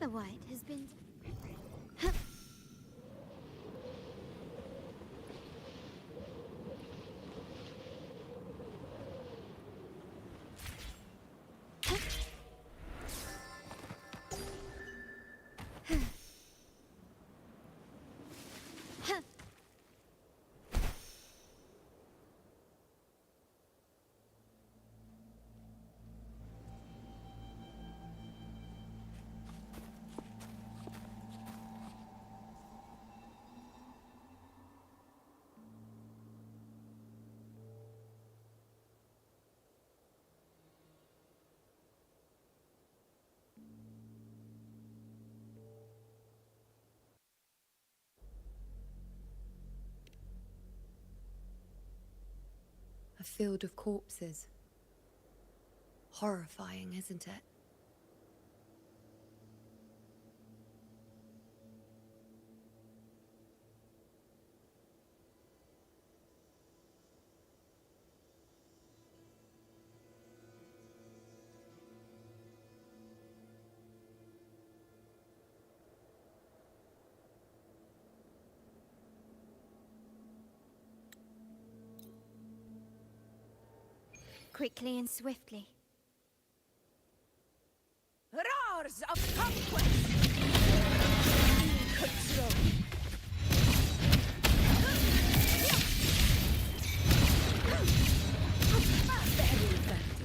White has been... A field of corpses. Horrifying, isn't it? quickly and swiftly. Roars of conquest! Control! Very bandit!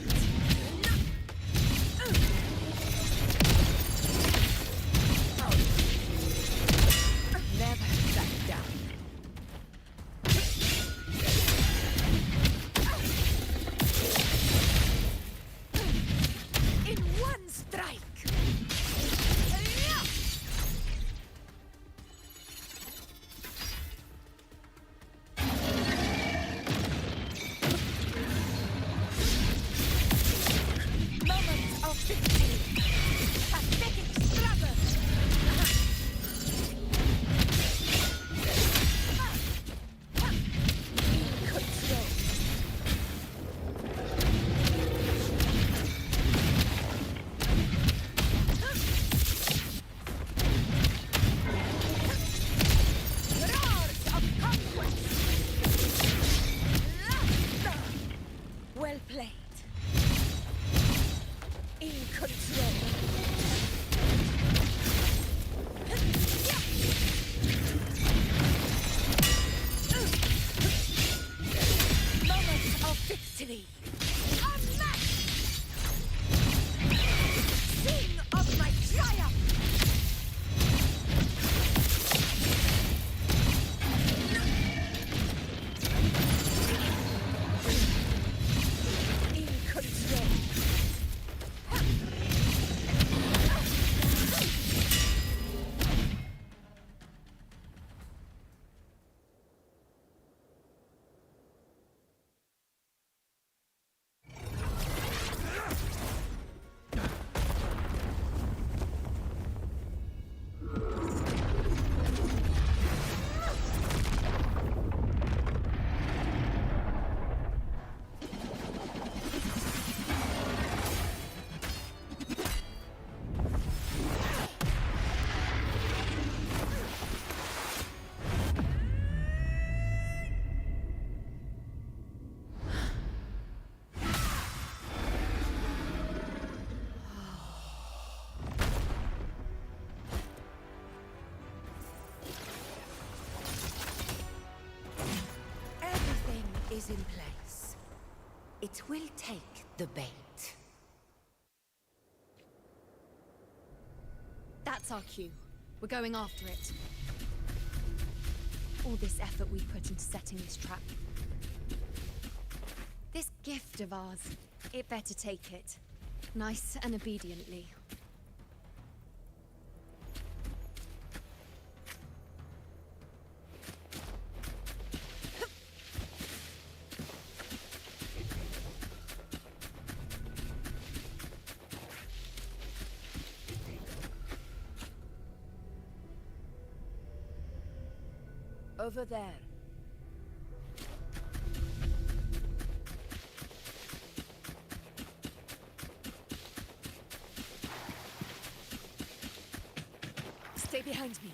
Never back down. In one strike! Moment of victory! Pathetic struggle! Control! Roars of conquest! Laughter! Well played. In control. Moment of victory. Unmatched! Sing of my triumph! In control. Everything is in place. It will take the bait. That's our cue. We're going after it. All this effort we put into setting this trap. This gift of ours, it better take it. Nice and obediently. Over there. Behind me.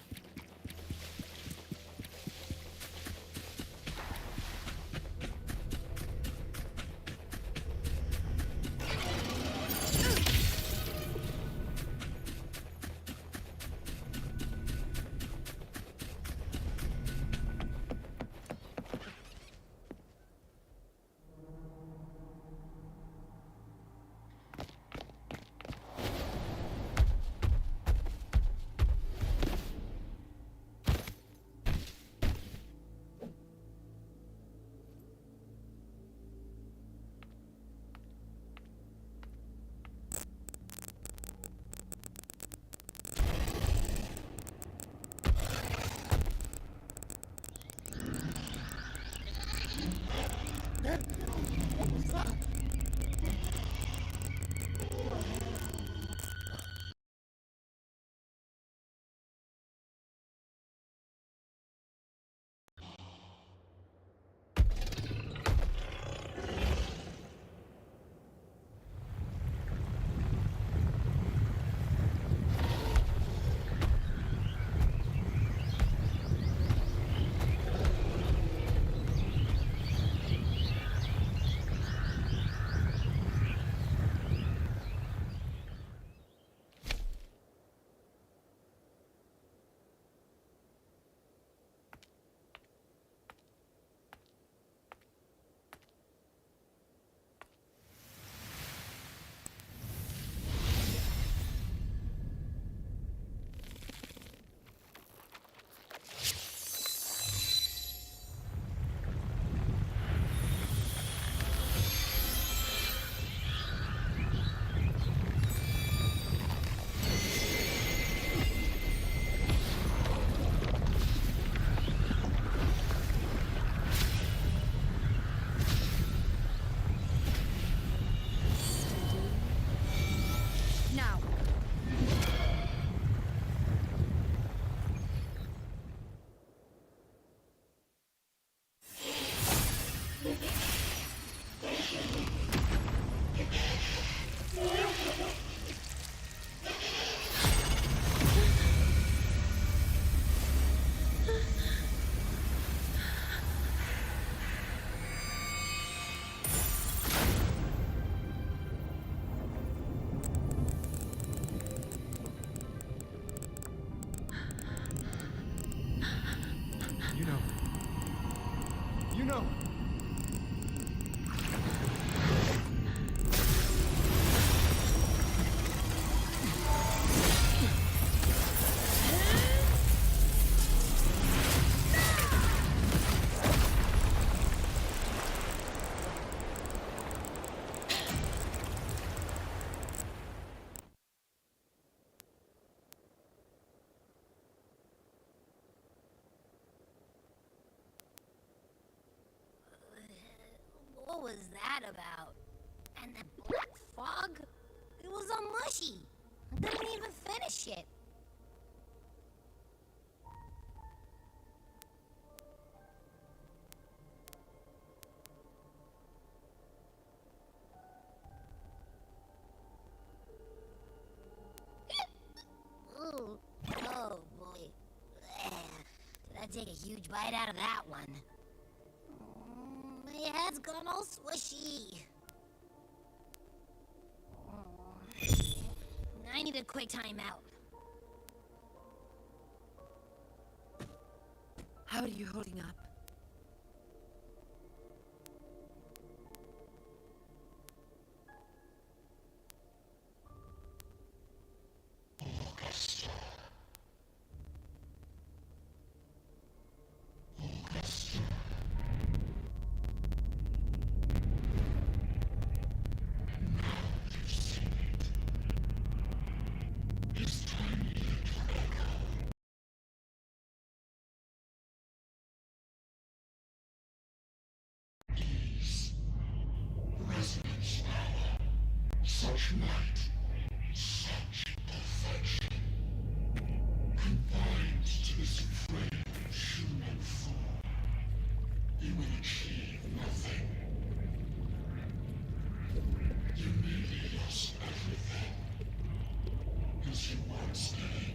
Now. You know. You know. What was that about? And that black fog? It was all mushy. I didn't even finish it. Ooh. Oh, boy. Did I take a huge bite out of that one? My head's gone all swishy. I need a quick timeout. How are you holding up? Such might, such perfection, confined to this frail human form, you will achieve nothing. You nearly lost everything, as you once did.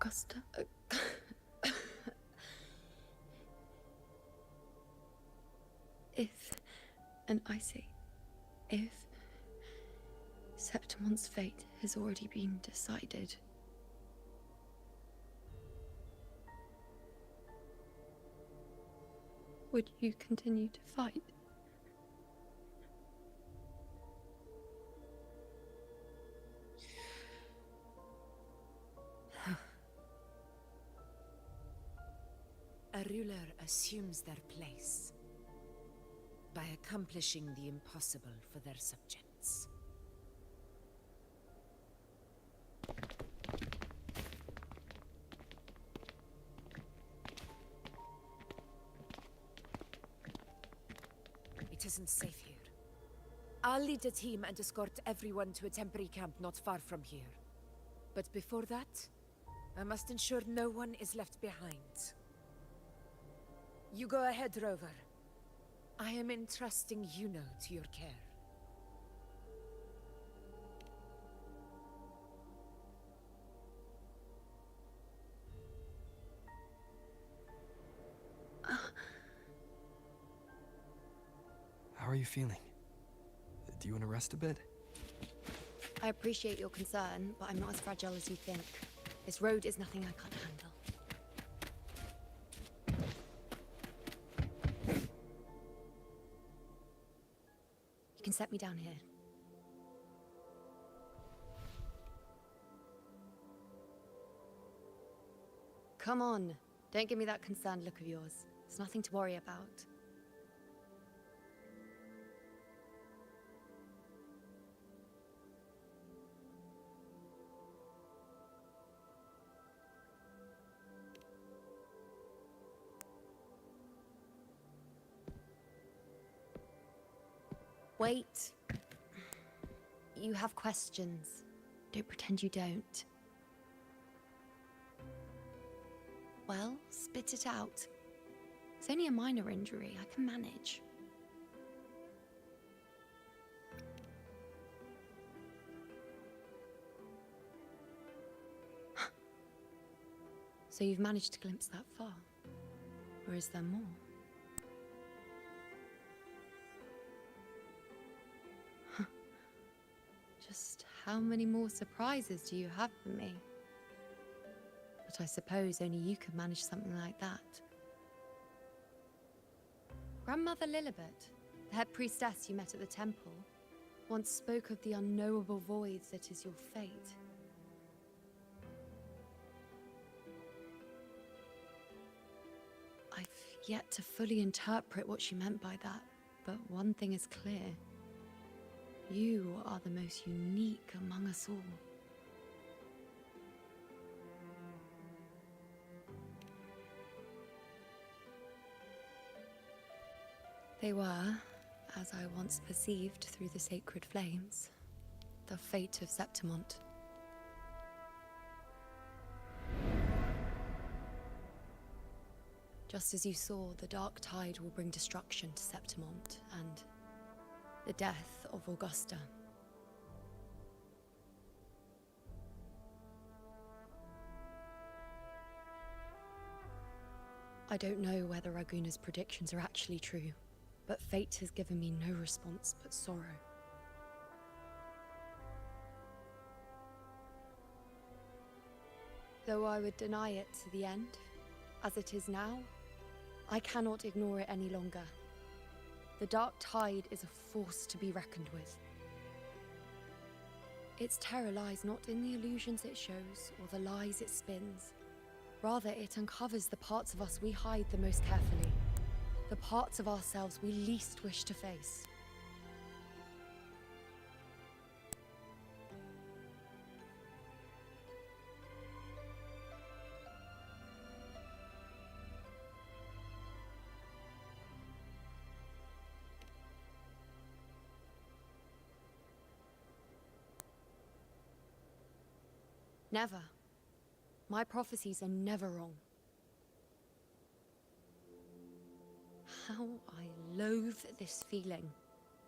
Augusta. If, and I say, if Septimon's fate has already been decided, would you continue to fight? A ruler assumes their place by accomplishing the impossible for their subjects. It isn't safe here. I'll lead a team and escort everyone to a temporary camp not far from here. But before that, I must ensure no one is left behind. You go ahead, Rover. I am entrusting Yuno to your care. How are you feeling? Do you want to rest a bit? I appreciate your concern, but I'm not as fragile as you think. This road is nothing I can't handle. You can set me down here. Come on. Don't give me that concerned look of yours. There's nothing to worry about. Wait. You have questions. Don't pretend you don't. Well, spit it out. It's only a minor injury. I can manage. So you've managed to glimpse that far? Or is there more? Just how many more surprises do you have for me? But I suppose only you could manage something like that. Grandmother Lilibet, the head priestess you met at the temple, once spoke of the unknowable voids that is your fate. I've yet to fully interpret what she meant by that, but one thing is clear. You are the most unique among us all. They were, as I once perceived through the sacred flames, the fate of Septimont. Just as you saw, the dark tide will bring destruction to Septimont and the death of Augusta. I don't know whether Raguna's predictions are actually true, but fate has given me no response but sorrow. Though I would deny it to the end, as it is now, I cannot ignore it any longer. The dark tide is a force to be reckoned with. Its terror lies not in the illusions it shows or the lies it spins. Rather, it uncovers the parts of us we hide the most carefully. The parts of ourselves we least wish to face. Never. My prophecies are never wrong. How I loathe this feeling.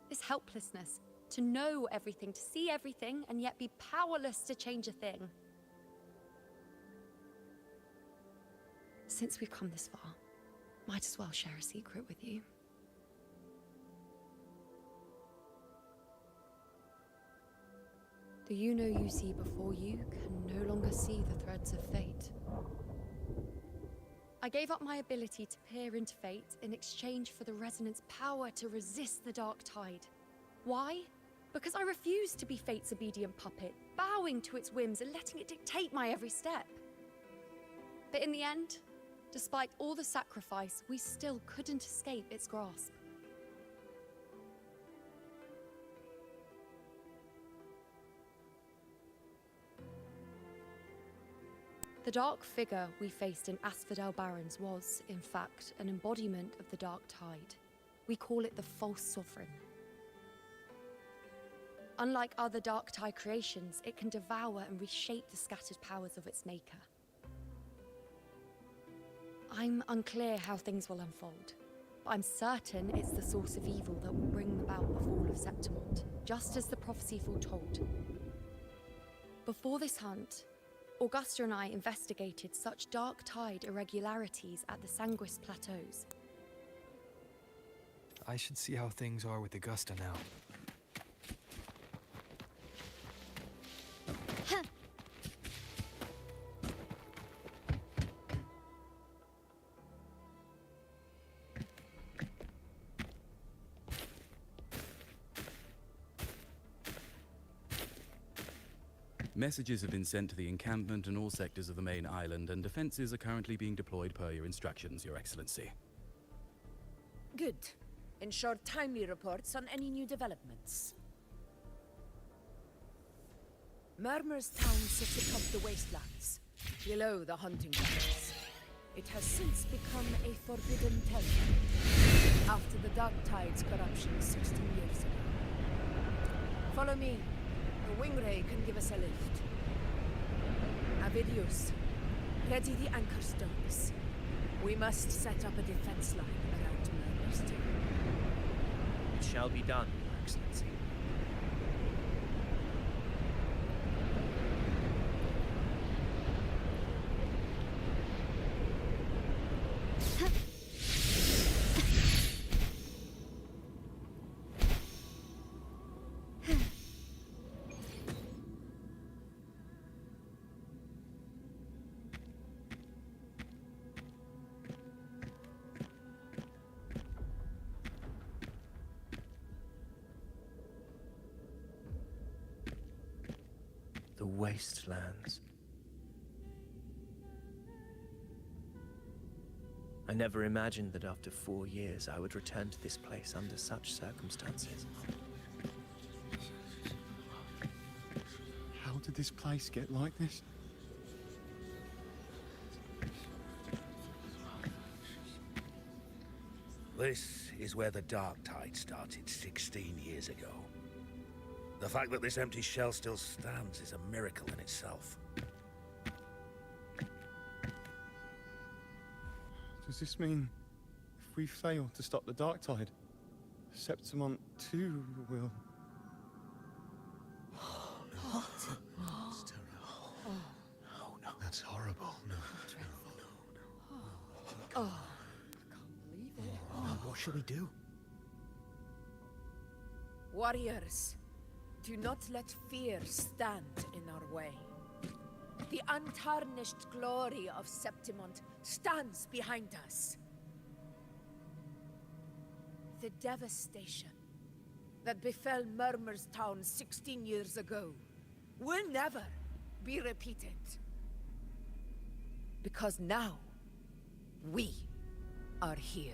This helplessness. To know everything, to see everything, and yet be powerless to change a thing. since we've come this far, might as well share a secret with you. The you see before you can no longer see the threads of fate. I gave up my ability to peer into fate in exchange for the Resonant's power to resist the dark tide. Why? Because I refused to be fate's obedient puppet, bowing to its whims and letting it dictate my every step. But in the end, despite all the sacrifice, we still couldn't escape its grasp. The dark figure we faced in Asphodel Barrens was, in fact, an embodiment of the dark tide. We call it the False Sovereign. Unlike other dark tide creations, it can devour and reshape the scattered powers of its maker. I'm unclear how things will unfold, but I'm certain it's the source of evil that will bring about the fall of Septimont, just as the prophecy foretold. Before this hunt, Augusta and I investigated such dark tide irregularities at the Sanguis Plateaus. I should see how things are with Augusta now. Messages have been sent to the encampment and all sectors of the main island, and defenses are currently being deployed per your instructions, Your Excellency. Good. Ensure timely reports on any new developments. Murmur's town sits atop the wastelands, below the hunting grounds. It has since become a forbidden territory, after the Dark Tide's corruption 16 years ago. Follow me. The Wingray can give us a lift. Avidius, ready the anchor stones. We must set up a defense line around Murmur's town. It shall be done, Your Excellency. The wastelands. I never imagined that after 4 years I would return to this place under such circumstances. How did this place get like this? This is where the Dark Tide started 16 years ago. The fact that this empty shell still stands is a miracle in itself. Does this mean if we fail to stop the Dark Tide, Septimont too will... That's terrible. Oh, no. That's horrible. No. Oh, What shall we do? warriors, do not let fear stand in our way. The untarnished glory of Septimont stands behind us. The devastation that befell Murmur's town 16 years ago will never be repeated. Because now, we are here.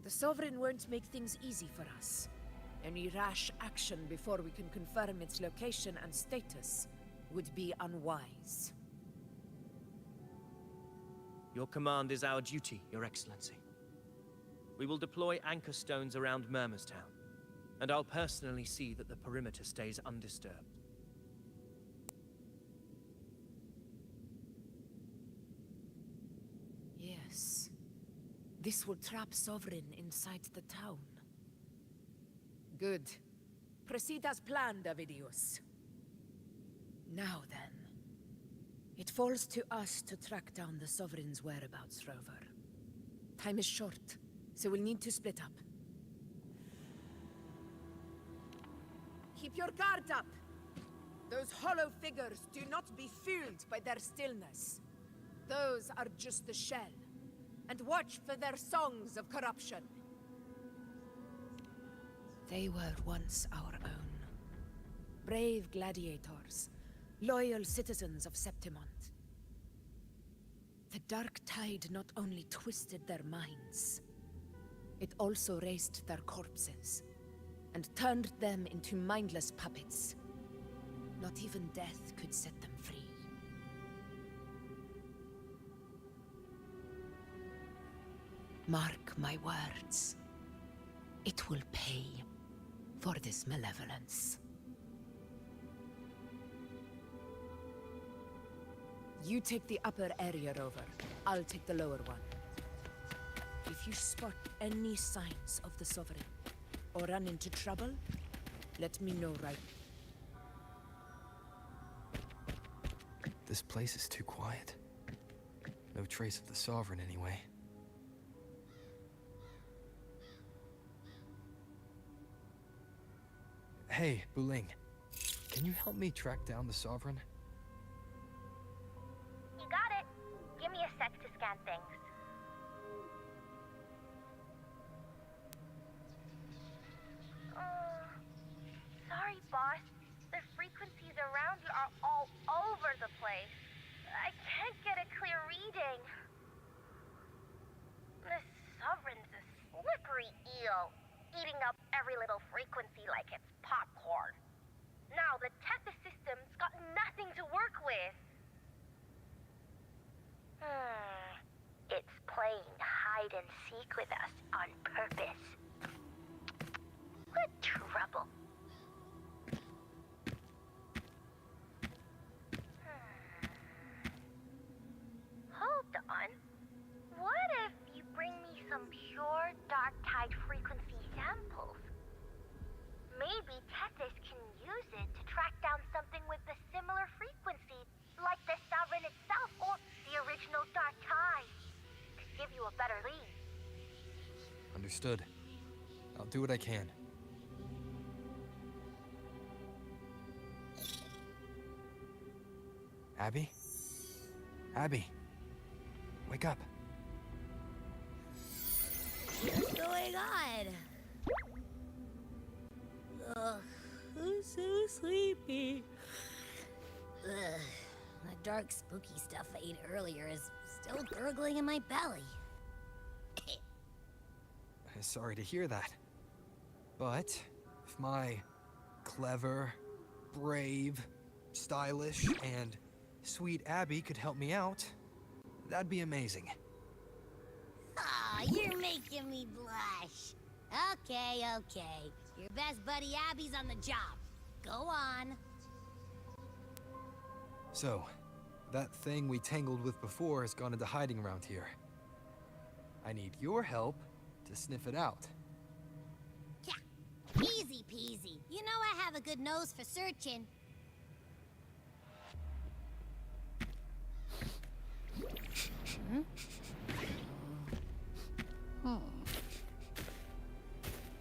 The Sovereign won't make things easy for us. Any rash action before we can confirm its location and status would be unwise. Your command is our duty, Your Excellency. We will deploy anchor stones around Murmurstown, and I'll personally see that the perimeter stays undisturbed. Yes. This will trap Sovereign inside the town. Good. Proceed as planned, Avidius. Now then. It falls to us to track down the Sovereign's whereabouts, Rover. Time is short, so we'll need to split up. Keep your guard up! Those hollow figures do not be fooled by their stillness. Those are just the shell. And watch for their songs of corruption. They were once our own. Brave gladiators, loyal citizens of Septimont. The Dark Tide not only twisted their minds, it also raised their corpses, and turned them into mindless puppets. Not even death could set them free. Mark my words. It will pay for this malevolence. You take the upper area, Rover. I'll take the lower one. If you spot any signs of the Sovereign, or run into trouble, let me know right. This place is too quiet. No trace of the Sovereign anyway. Hey, Buling. Can you help me track down the Sovereign? You got it. Give me a sec to scan things. Sorry, boss. The frequencies around you are all over the place. I can't get a clear reading. The Sovereign's a slippery eel, eating up every little frequency like it's popcorn. Now the Tethys system's got nothing to work with. It's playing hide and seek with us on purpose. What trouble. Hold on. What if you bring me some pure Dark Tide frequency samples? Maybe Tethys can use it to track down something with a similar frequency, like the Sovereign itself or the original Dark Tide. Could give you a better lead. Understood. I'll do what I can. Abby? Abby! Wake up! What's going on? Ugh, I'm so sleepy. Ugh, that dark, spooky stuff I ate earlier is still gurgling in my belly. Sorry to hear that. But if my clever, brave, stylish, and sweet Abby could help me out, that'd be amazing. Aw, you're making me blush. Okay. Your best buddy Abby's on the job. Go on. So, that thing we tangled with before has gone into hiding around here. I need your help to sniff it out. Yeah, easy peasy. You know I have a good nose for searching.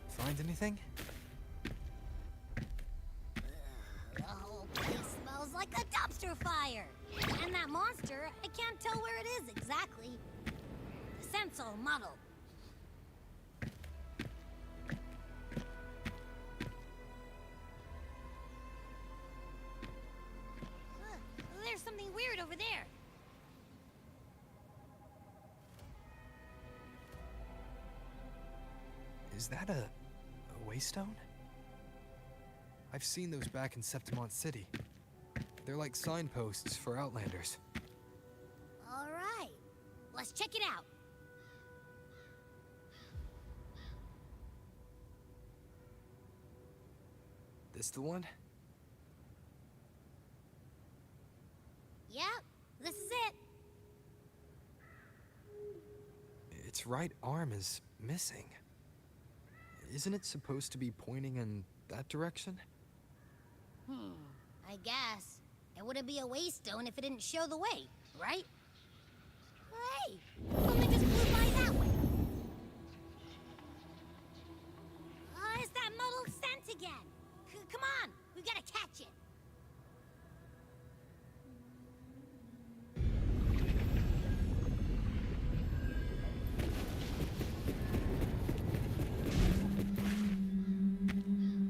Find anything? The whole place smells like a dumpster fire. And that monster, I can't tell where it is exactly. The scent's all muddled. There's something weird over there. Is that a waystone? I've seen those back in Septimont City. They're like signposts for Outlanders. All right, let's check it out. this the one? Yep, this is it. Its right arm is missing. Isn't it supposed to be pointing in that direction? I guess. It wouldn't be a waystone if it didn't show the way, right? Hey, something just flew by that way. It's that muddled scent again. Come on, we've got to catch it.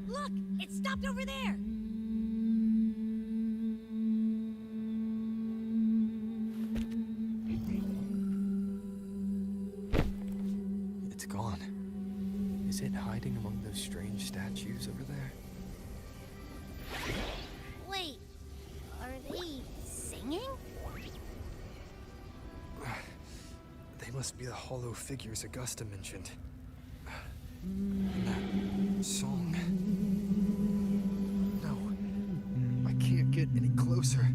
Look, it stopped over there. It's gone. Is it hiding among those strange statues over there? Wait, are they singing? They must be the hollow figures Augusta mentioned. And that song. No, I can't get any closer.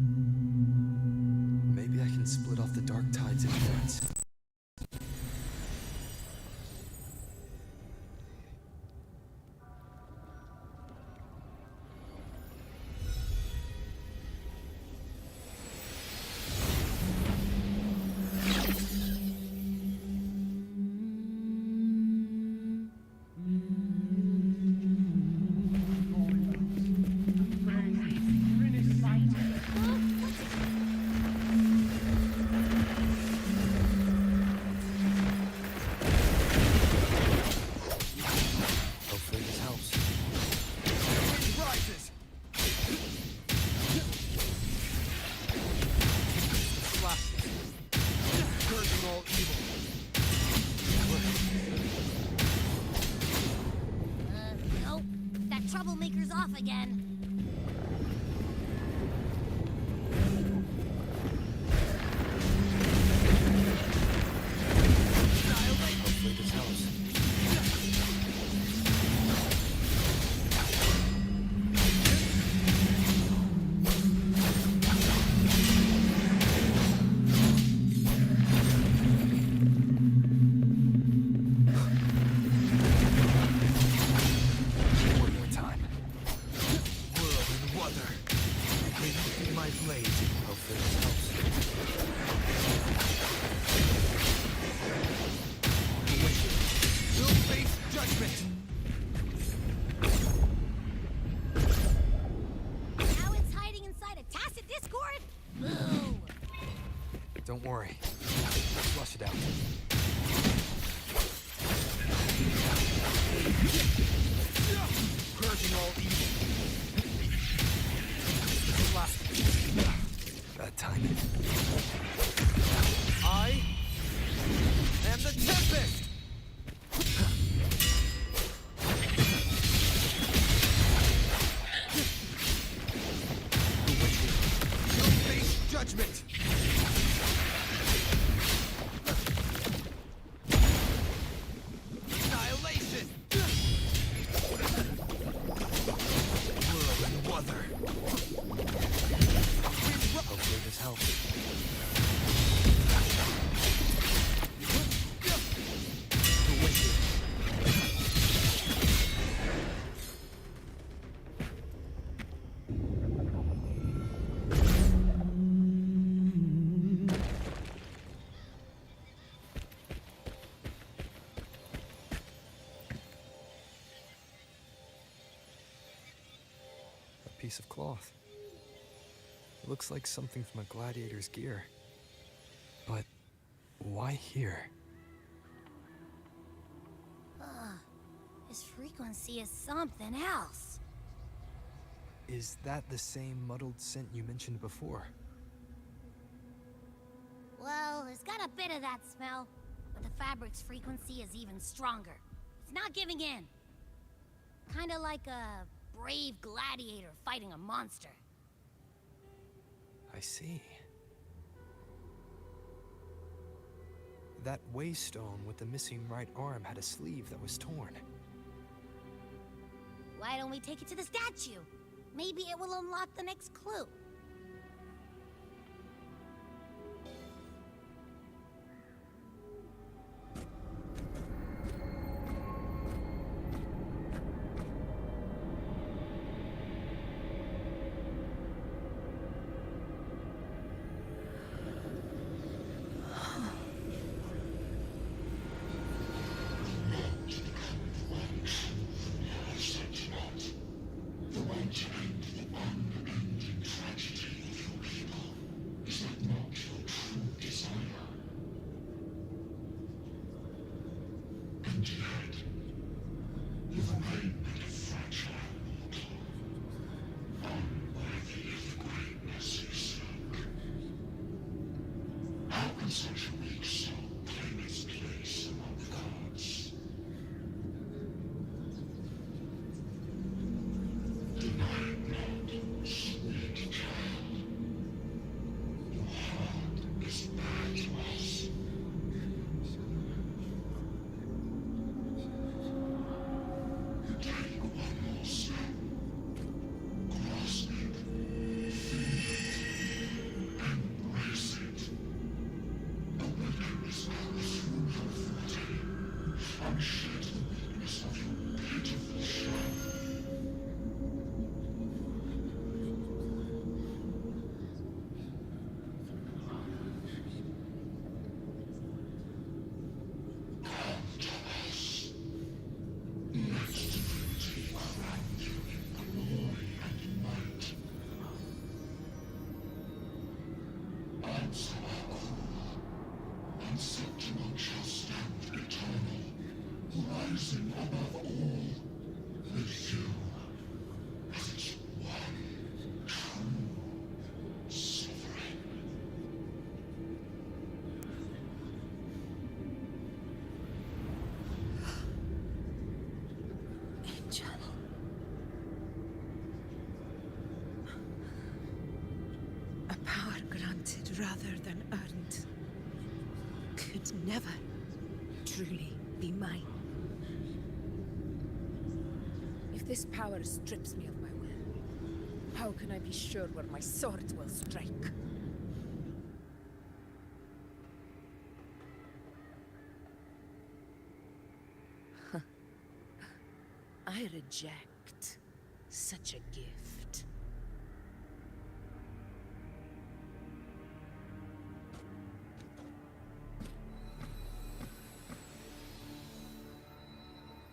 Maybe I can split off the dark tide's influence. Hopefully this helps. Wind rises! The flashes. Purging all evil. Nope. That troublemaker's off again. Hopefully this helps. One more time. Whirl and Wuther. Wind be my blade. Hopefully this helps. Will face judgment. Now it's hiding inside a tacit discord? Boo! Don't worry. Flush it out. Purging all evil. Bad timing. I am the Tempest! You'll face judgment! Annihilation! Whirl and Wuther. Hopefully this helps. The wicked. A piece of cloth. It looks like something from a gladiator's gear. But why here? This frequency is something else. Is that the same muddled scent you mentioned before? Well, it's got a bit of that smell, but the fabric's frequency is even stronger. It's not giving in. Kinda like a brave gladiator fighting a monster. I see. That waystone with the missing right arm had a sleeve that was torn. Why don't we take it to the statue? Maybe it will unlock the next clue. A power granted rather than earned could never truly be mine. If this power strips me of my will, how can I be sure where my sword will strike? I reject such a gift.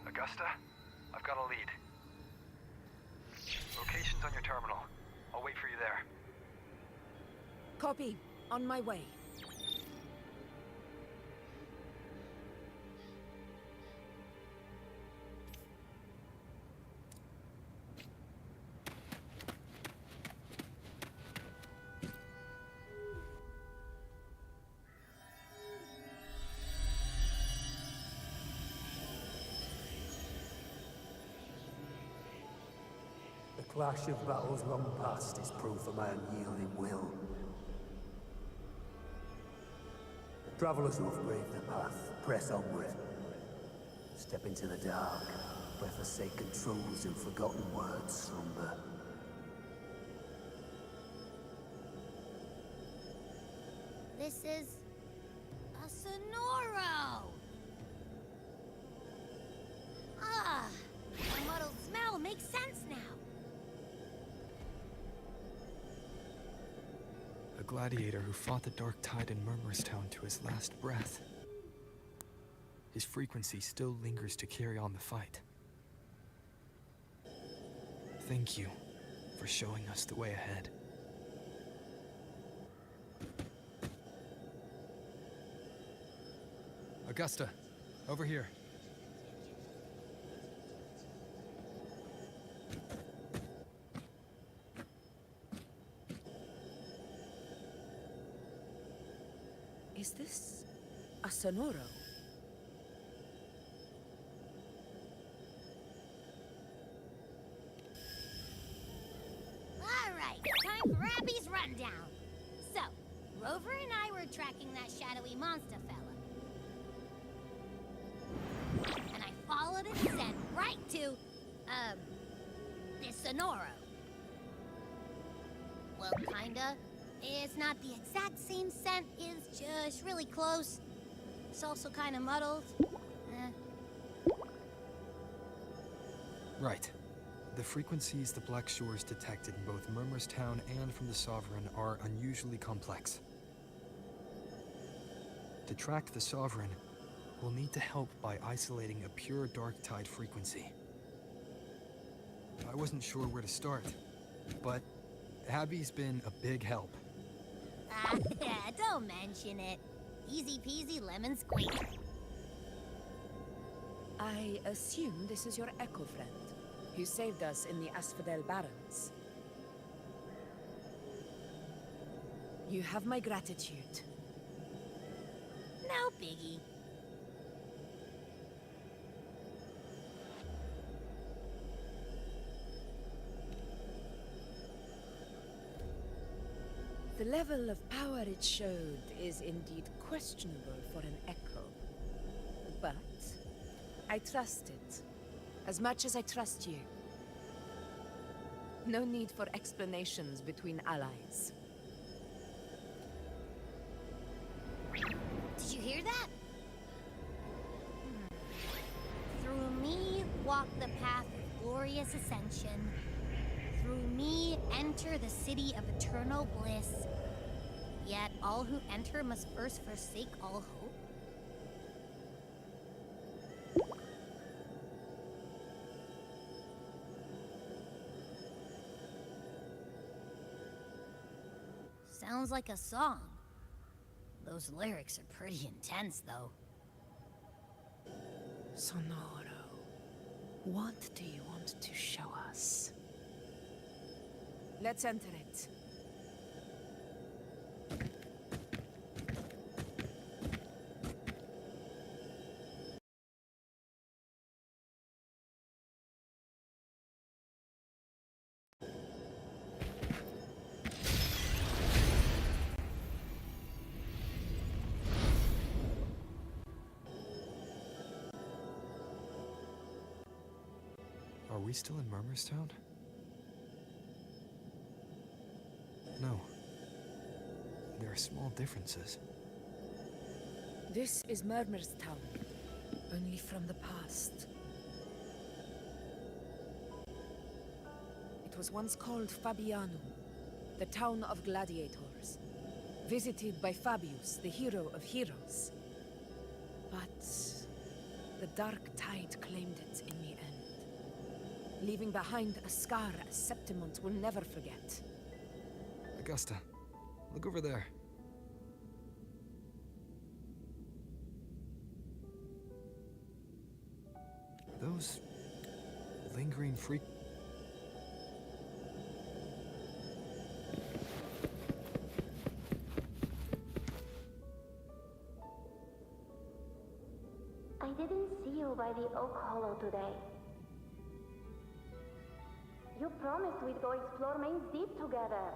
Augusta, I've got a lead. Location's on your terminal. I'll wait for you there. Copy. On my way. The clash of battles long past is proof of my unyielding will. The travelers who have braved the path press onward. Step into the dark, where forsaken truths and forgotten words slumber. This is a Sonoro! Ah, the muddled smell makes sense now. A gladiator who fought the dark tide in Murmurstown to his last breath. His frequency still lingers to carry on the fight. Thank you for showing us the way ahead. Augusta, over here. Is this a Sonoro? Alright, time for Abby's rundown. So, Rover and I were tracking that shadowy monster fella. And I followed its scent right to, this Sonoro. Well, kinda. It's not the exact same scent, it's just really close. It's also kinda muddled. Right. The frequencies the Black Shores detected in both Murmurstown and from the Sovereign are unusually complex. To track the Sovereign, we'll need to help by isolating a pure dark tide frequency. I wasn't sure where to start, but Abby's been a big help. Don't mention it. Easy peasy lemon squeezy. I assume this is your Echo friend, who saved us in the Asphodel Barrens. You have my gratitude. No biggie. The level of power it showed is indeed questionable for an Echo. But I trust it, as much as I trust you. No need for explanations between allies. Did you hear that? Through me walk the path of glorious ascension. Through me enter the city of eternal bliss. Yet all who enter must first forsake all hope. Sounds like a song. Those lyrics are pretty intense, though. Sonoro, what do you want to show us? Let's enter it. Are we still in Murmurstown? No. There are small differences. This is Murmurstown, only from the past. It was once called Fabianum, the town of gladiators, visited by Fabius, the hero of heroes. But the dark tide claimed it in the end, leaving behind a scar Septimont will never forget. Augusta, look over there. Those lingering freak... I didn't see you by the Oak Hollow today. You promised we'd go explore Main's Deep together.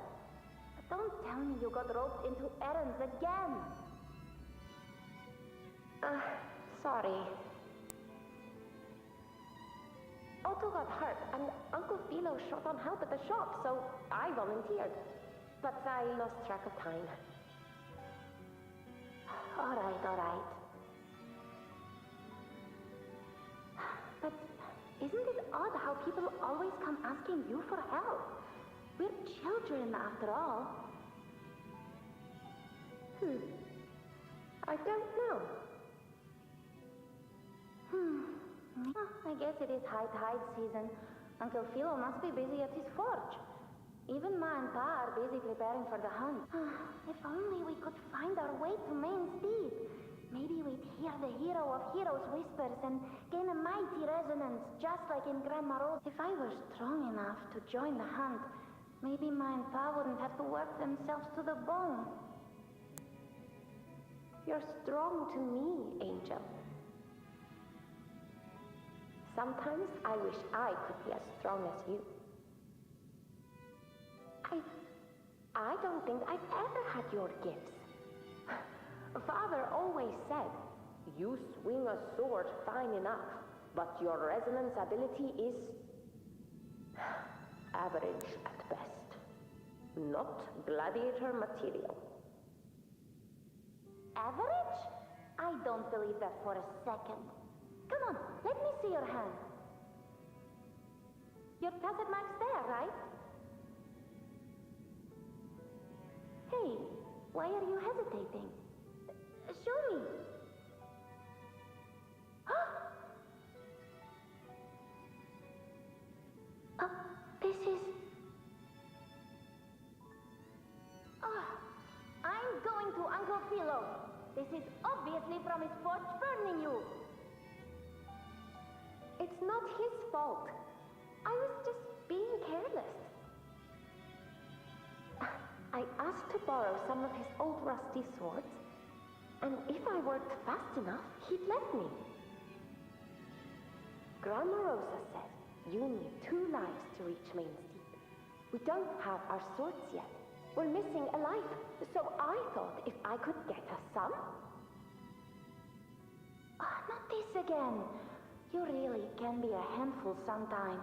But don't tell me you got roped into errands again. Sorry. Otto got hurt, and Uncle Philo short on help at the shop, so I volunteered. But I lost track of time. All right. But isn't it odd how people always come asking you for help? We're children, after all. I don't know. I guess it is high tide season. Uncle Philo must be busy at his forge. Even Ma and Pa are busy preparing for the hunt. If only we could find our way to Main's Deep. Maybe we'd hear the hero of heroes whispers and gain a mighty resonance, just like in Grandma Rose. If I were strong enough to join the hunt, maybe Ma and Pa wouldn't have to work themselves to the bone. You're strong to me, Angel. Sometimes I wish I could be as strong as you. I don't think I've ever had your gifts. Father always said, you swing a sword fine enough, but your resonance ability is Average at best. Not gladiator material. Average? I don't believe that for a second. Come on, let me see your hand. Your tacit mark's there, right? Hey, why are you hesitating? Show me. This is... I'm going to Uncle Philo. This is obviously from his forge burning you. It's not his fault. I was just being careless. I asked to borrow some of his old rusty swords, and if I worked fast enough, he'd let me. Grandma Rosa said you need 2 lives to reach Main's Deep. We don't have our swords yet. We're missing a life, so I thought if I could get us some... not this again. You really can be a handful sometimes.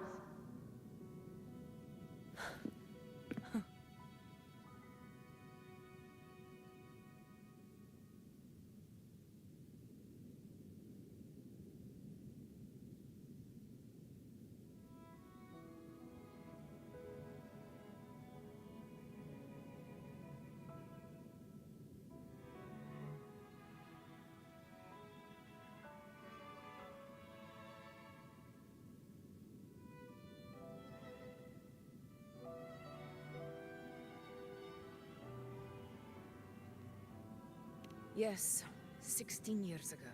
Yes, 16 years ago.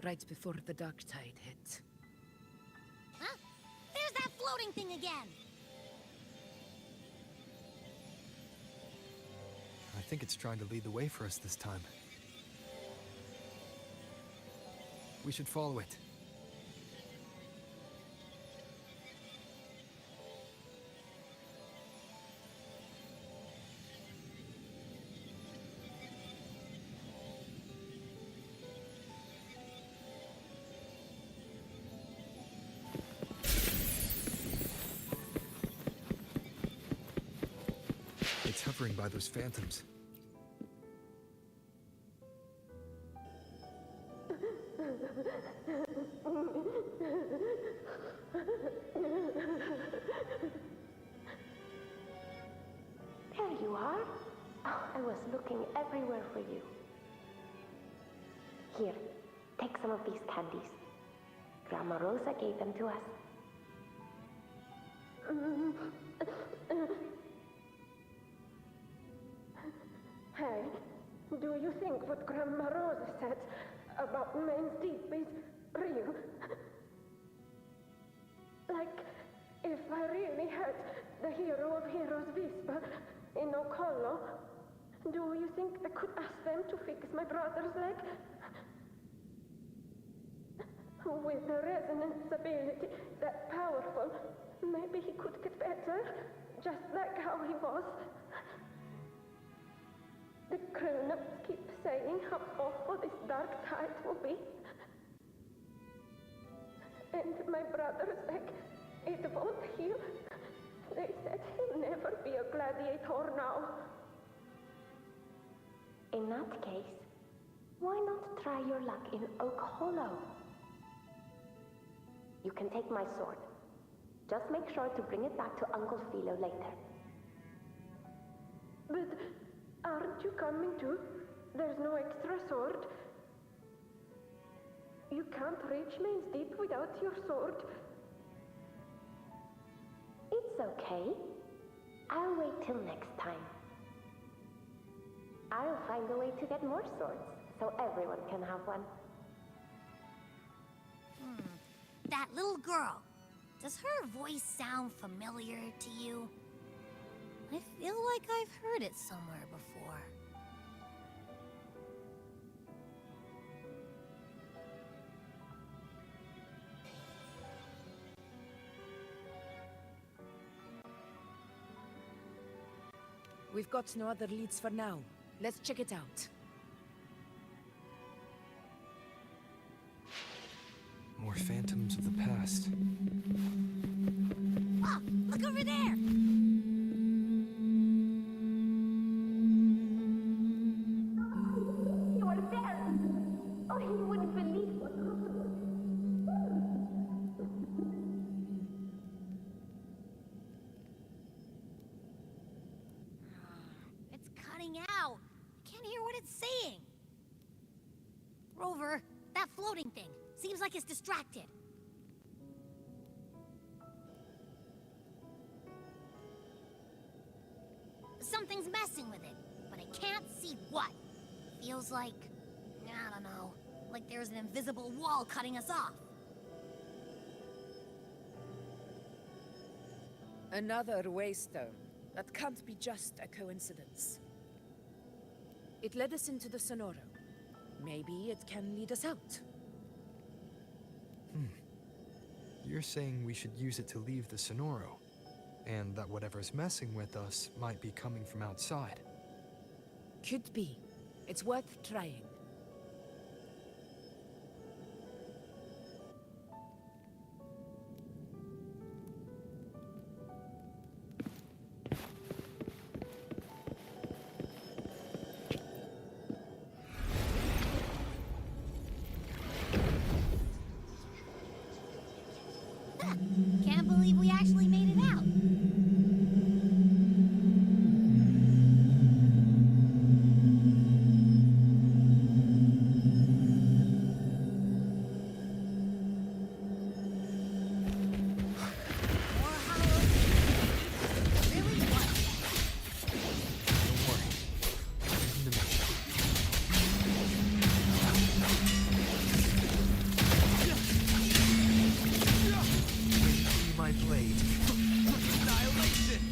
Right before the dark tide hit. Huh? There's that floating thing again! I think it's trying to lead the way for us this time. We should follow it. It's hovering by those phantoms. There you are. Oh, I was looking everywhere for you. Here, take some of these candies. Grandma Rosa gave them to us. Hey, do you think what Grandma Rosa said about Main's Deep is real? Like, if I really had the hero of heroes whisper in Okolo, do you think I could ask them to fix my brother's leg? With the resonance ability that powerful, maybe he could get better, just like how he was. The grown-ups keep saying how awful this dark tide will be. And my brother's leg, it won't heal. They said he'll never be a gladiator now. In that case, why not try your luck in Oak Hollow? You can take my sword. Just make sure to bring it back to Uncle Philo later. But aren't you coming too? There's no extra sword. You can't reach Main's Deep without your sword. It's okay. I'll wait till next time. I'll find a way to get more swords, so everyone can have one. That little girl. Does her voice sound familiar to you? I feel like I've heard it somewhere before. We've got no other leads for now. Let's check it out. More phantoms of the past. Oh, look Look over there! You are there! Oh, he wouldn't believe what happened. It's cutting out. I can't hear what it's saying. Rover, that floating thing. Seems like it's distracted. Something's messing with it, but I can't see what. Feels like, I don't know, like there's an invisible wall cutting us off. Another waystone. That can't be just a coincidence. It led us into the Sonoro. Maybe it can lead us out. You're saying we should use it to leave the Sonoro, and that whatever's messing with us might be coming from outside. Could be. It's worth trying. Can't believe we actually made it out. More hollows. Really? What? Don't worry. Using the mission. Be my blade. Annihilation!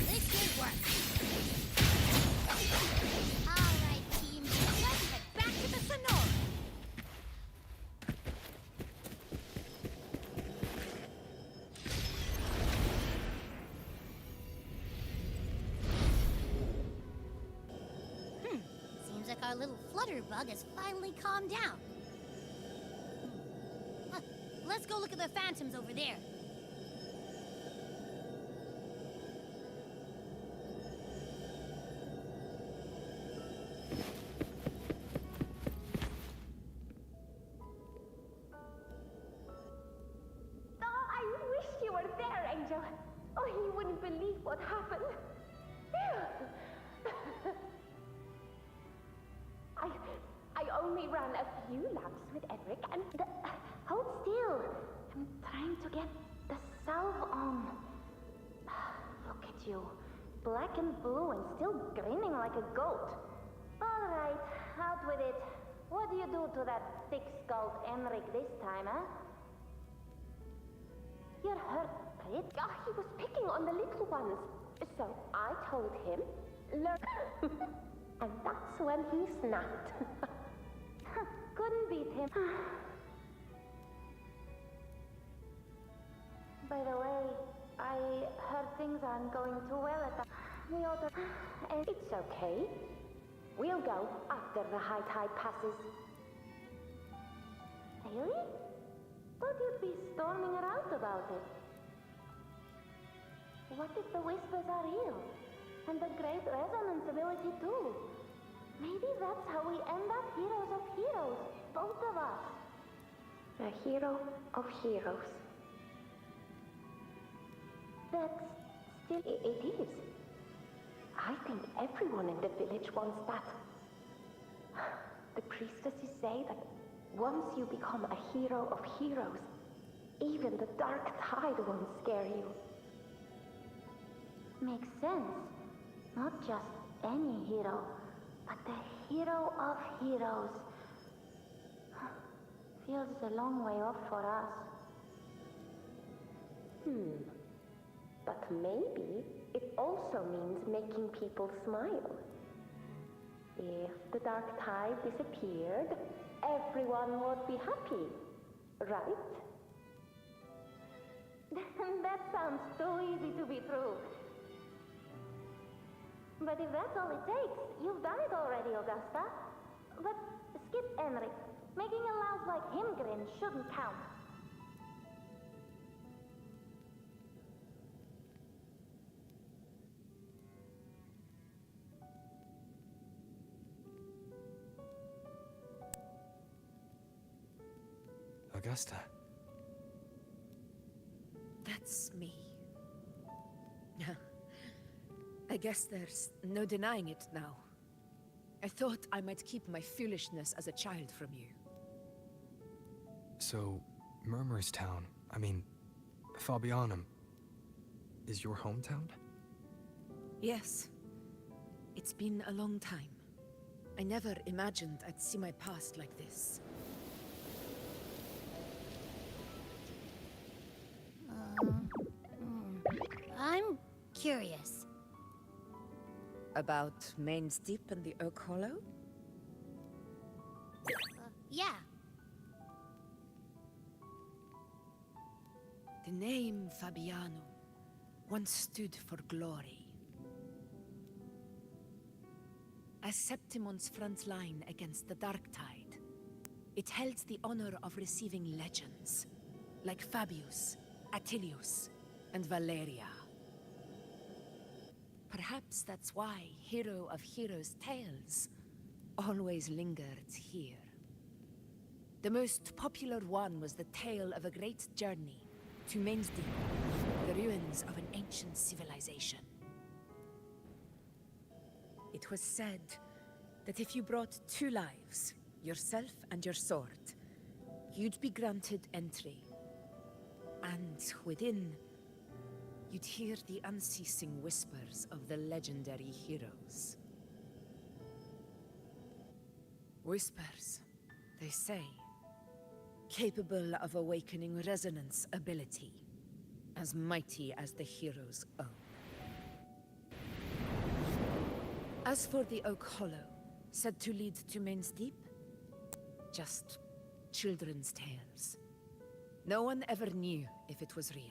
This did work. All right, team. Let's head back to the Sonora. Seems like our little flutterbug has finally calmed down. Huh, let's go look at the phantoms over there. Oh, I wish you were there, Angel. Oh, he wouldn't believe what happened. I only ran a few laps with Edric and hold still. I'm trying to get the salve on. Look at you. Black and blue and still grinning like a goat. All right, out with it. What do you do to that thick-skulled Enric this time, huh? You're hurt, Brit. Oh, he was picking on the little ones. So I told him, learn. And that's when he snapped. Couldn't beat him. By the way, I heard things aren't going too well at the other. And it's okay. We'll go after the high tide passes. Really? Thought you'd be storming around about it. What if the whispers are real? And the great resonance ability too? Maybe that's how we end up heroes of heroes, both of us. A hero of heroes. That's still... It is. I think everyone in the village wants that. The priestesses say that once you become a hero of heroes, even the dark tide won't scare you. Makes sense. Not just any hero, but the hero of heroes. Feels a long way off for us. But maybe it also means making making people smile. If the dark tide disappeared, everyone would be happy, right? That sounds too easy to be true. But if that's all it takes, you've done it already, Augusta. But skip Enric. Making a louse like him grin shouldn't count. Augusta. That's me. I guess there's no denying it now. I thought I might keep my foolishness as a child from you. So, Murmurstown, I mean, Fabianum, is your hometown? Yes. It's been a long time. I never imagined I'd see my past like this. I'm curious. About Main's Deep and the Oak Hollow? Yeah. The name Fabianum once stood for glory. As Septimon's front line against the Dark Tide, it held the honor of receiving legends, like Fabius, Attilius, and Valeria. Perhaps that's why Hero of Heroes' tales always lingered here. The most popular one was the tale of a great journey to Main's Deep, the ruins of an ancient civilization. It was said that if you brought 2 lives, yourself and your sword, you'd be granted entry. And within, you'd hear the unceasing whispers of the legendary heroes. Whispers, they say, capable of awakening resonance ability, as mighty as the hero's own. As for the Oak Hollow, said to lead to Main's Deep, just children's tales. No one ever knew if it was real.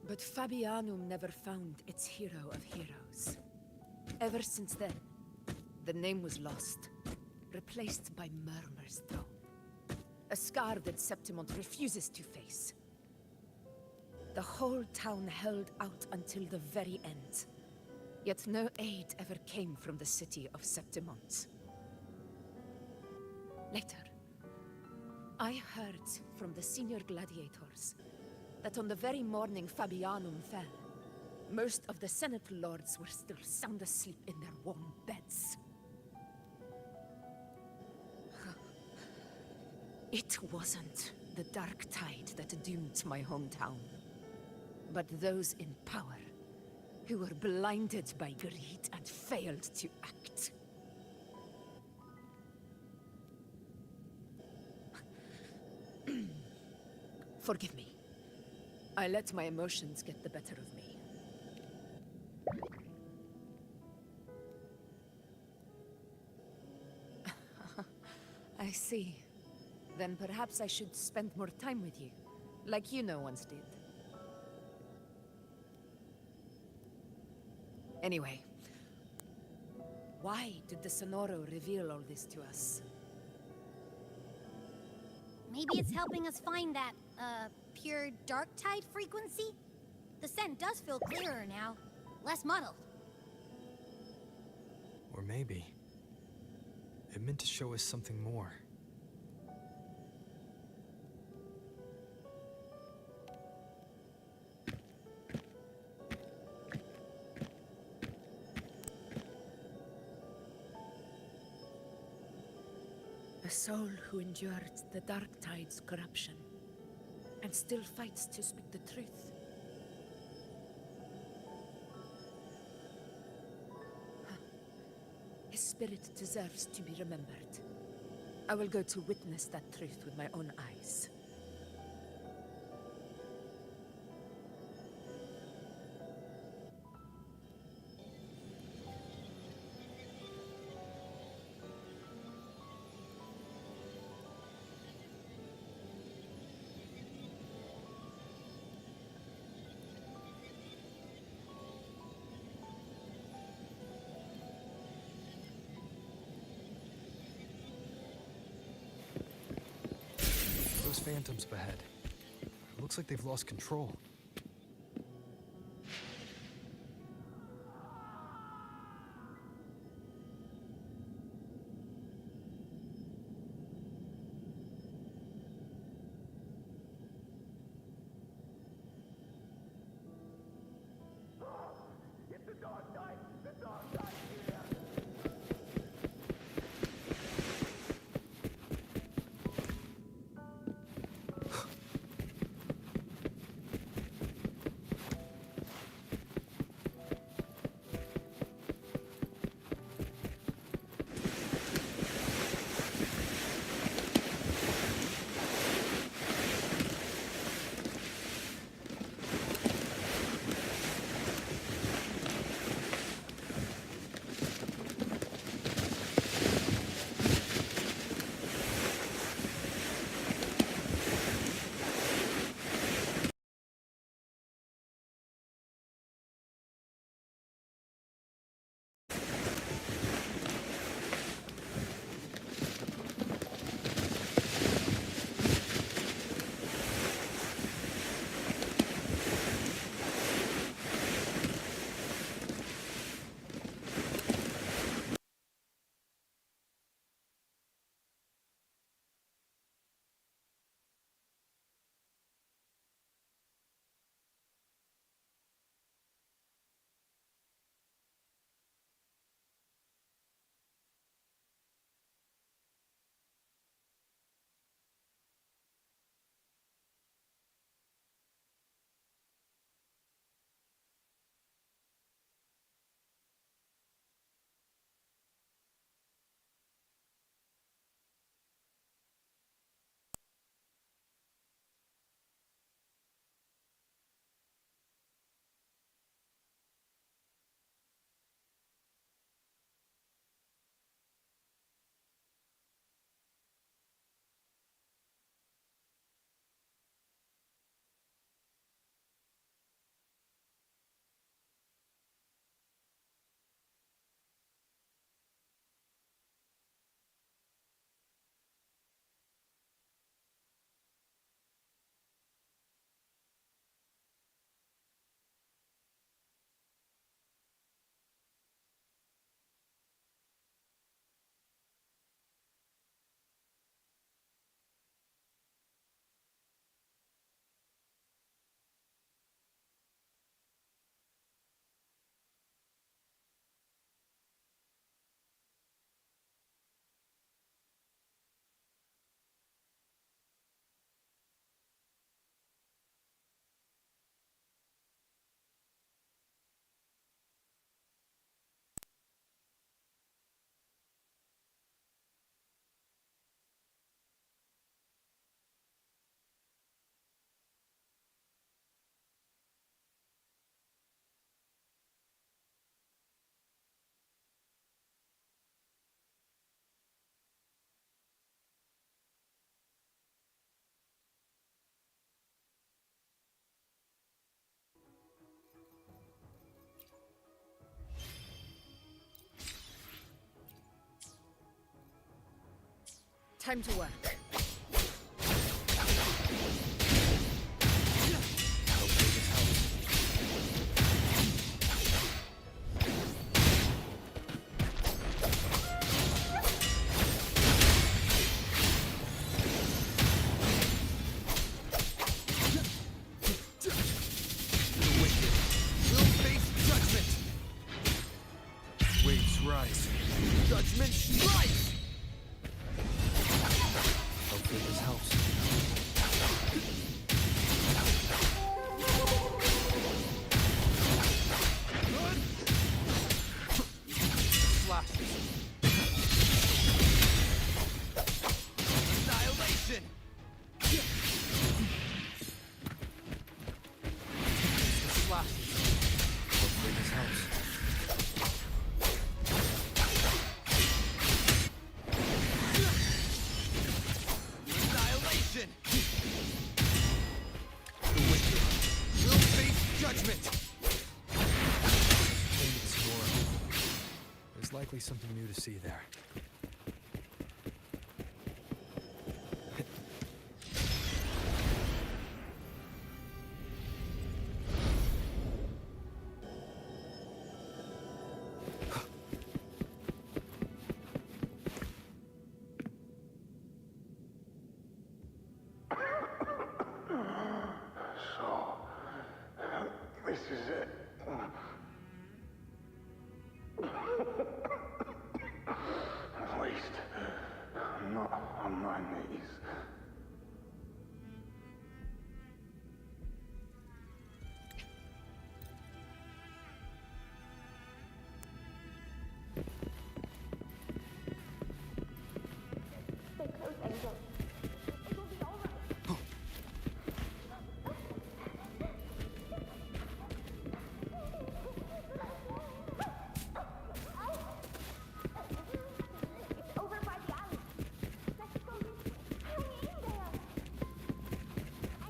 But Fabianum never found its hero of heroes. Ever since then, the name was lost, replaced by Murmur's throne. A scar that Septimont refuses to face. The whole town held out until the very end. Yet no aid ever came from the city of Septimont. Later, I heard from the senior gladiators that on the very morning Fabianum fell, most of the Senate lords were still sound asleep in their warm beds. It wasn't the Dark Tide that doomed my hometown, but those in power who were blinded by greed and failed to act. Forgive me. I let my emotions get the better of me. I see. Then perhaps I should spend more time with you, like you once did. Anyway, why did the Sonoro reveal all this to us? Maybe it's helping us find that, pure dark tide frequency? The scent does feel clearer now, less muddled. Or maybe it meant to show us something more. A soul who endured the Dark Tide's corruption, and still fights to speak the truth. His spirit deserves to be remembered. I will go to witness that truth with my own eyes. phantoms up ahead. Looks like they've lost control. Time to work. Hopefully this helps. The wicked will face judgment. Waves rise. Judgment strikes. Hopefully this helps. Slashes. Annihilation. The slashes. Hopefully this helps. Annihilation. The wicked will face judgment. Maybe it's Nora. There's likely something new to see there. This is it. At least, I'm not on my knees. Stay close, Angel. It will be all right. It's over by the alley. Let's go. Hang in there.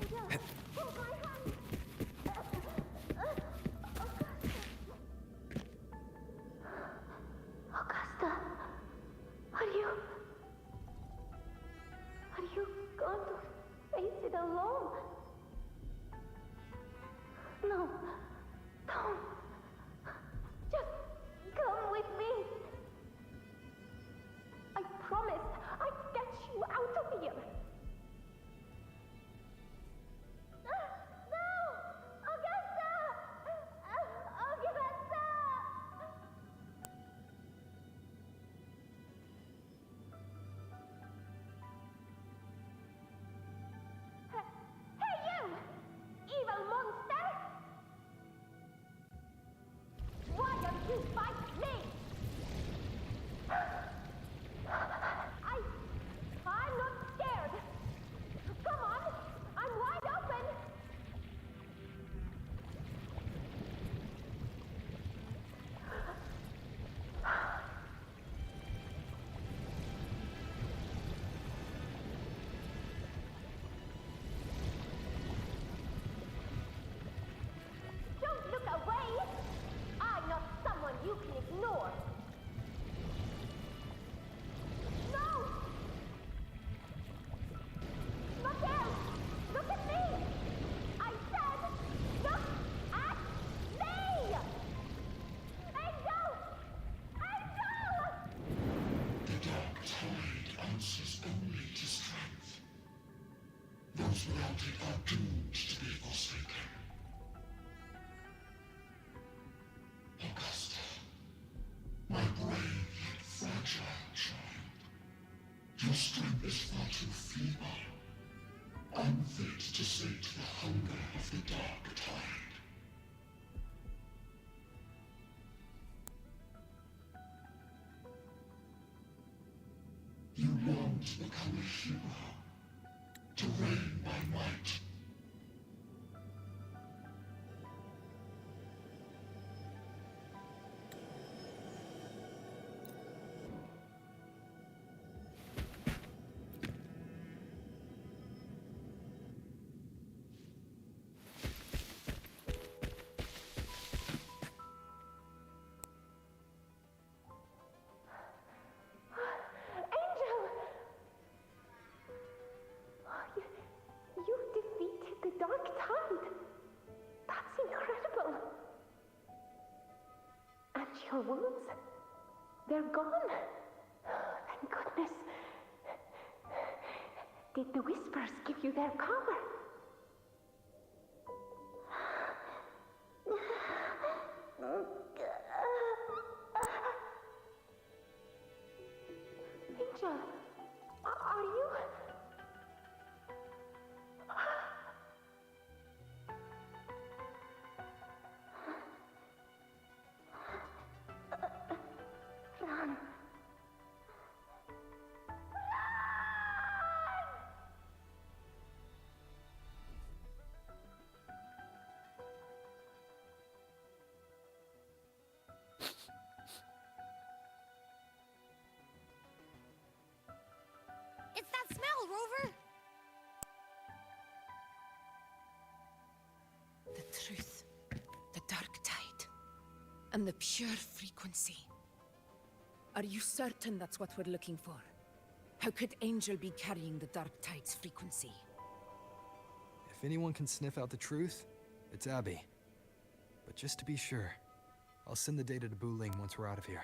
Angel, hold my hand. Augusta, are you going to face it alone? No, don't. Just come with me. I promised I'd get you out of here. No! Augusta! Augusta! Hey, you! Evil monster! Why don't you fight me? I'm not scared. Come on, I'm wide open. Don't look away. I'm not someone you can ignore. No! Look out! Look at me! I said, look at me! Angel! Angel! The dark tide answers only to strength. Those without it are doomed to be forsaken. Augusta, my brave yet fragile child, your strength is far too feeble, unfit to sate the hunger of the dark tide. You long to become a hero, to reign by might. Angel! You defeated the Dark Tide. That's incredible. And your wounds, they're gone. Thank goodness. Did the Whispers give you their power? Angel, are you? Run. It's that smell, Rover! The truth, the dark tide, and the pure frequency. Are you certain that's what we're looking for? How could Angel be carrying the dark tide's frequency? If anyone can sniff out the truth, it's Abby. But just to be sure, I'll send the data to Buling once we're out of here.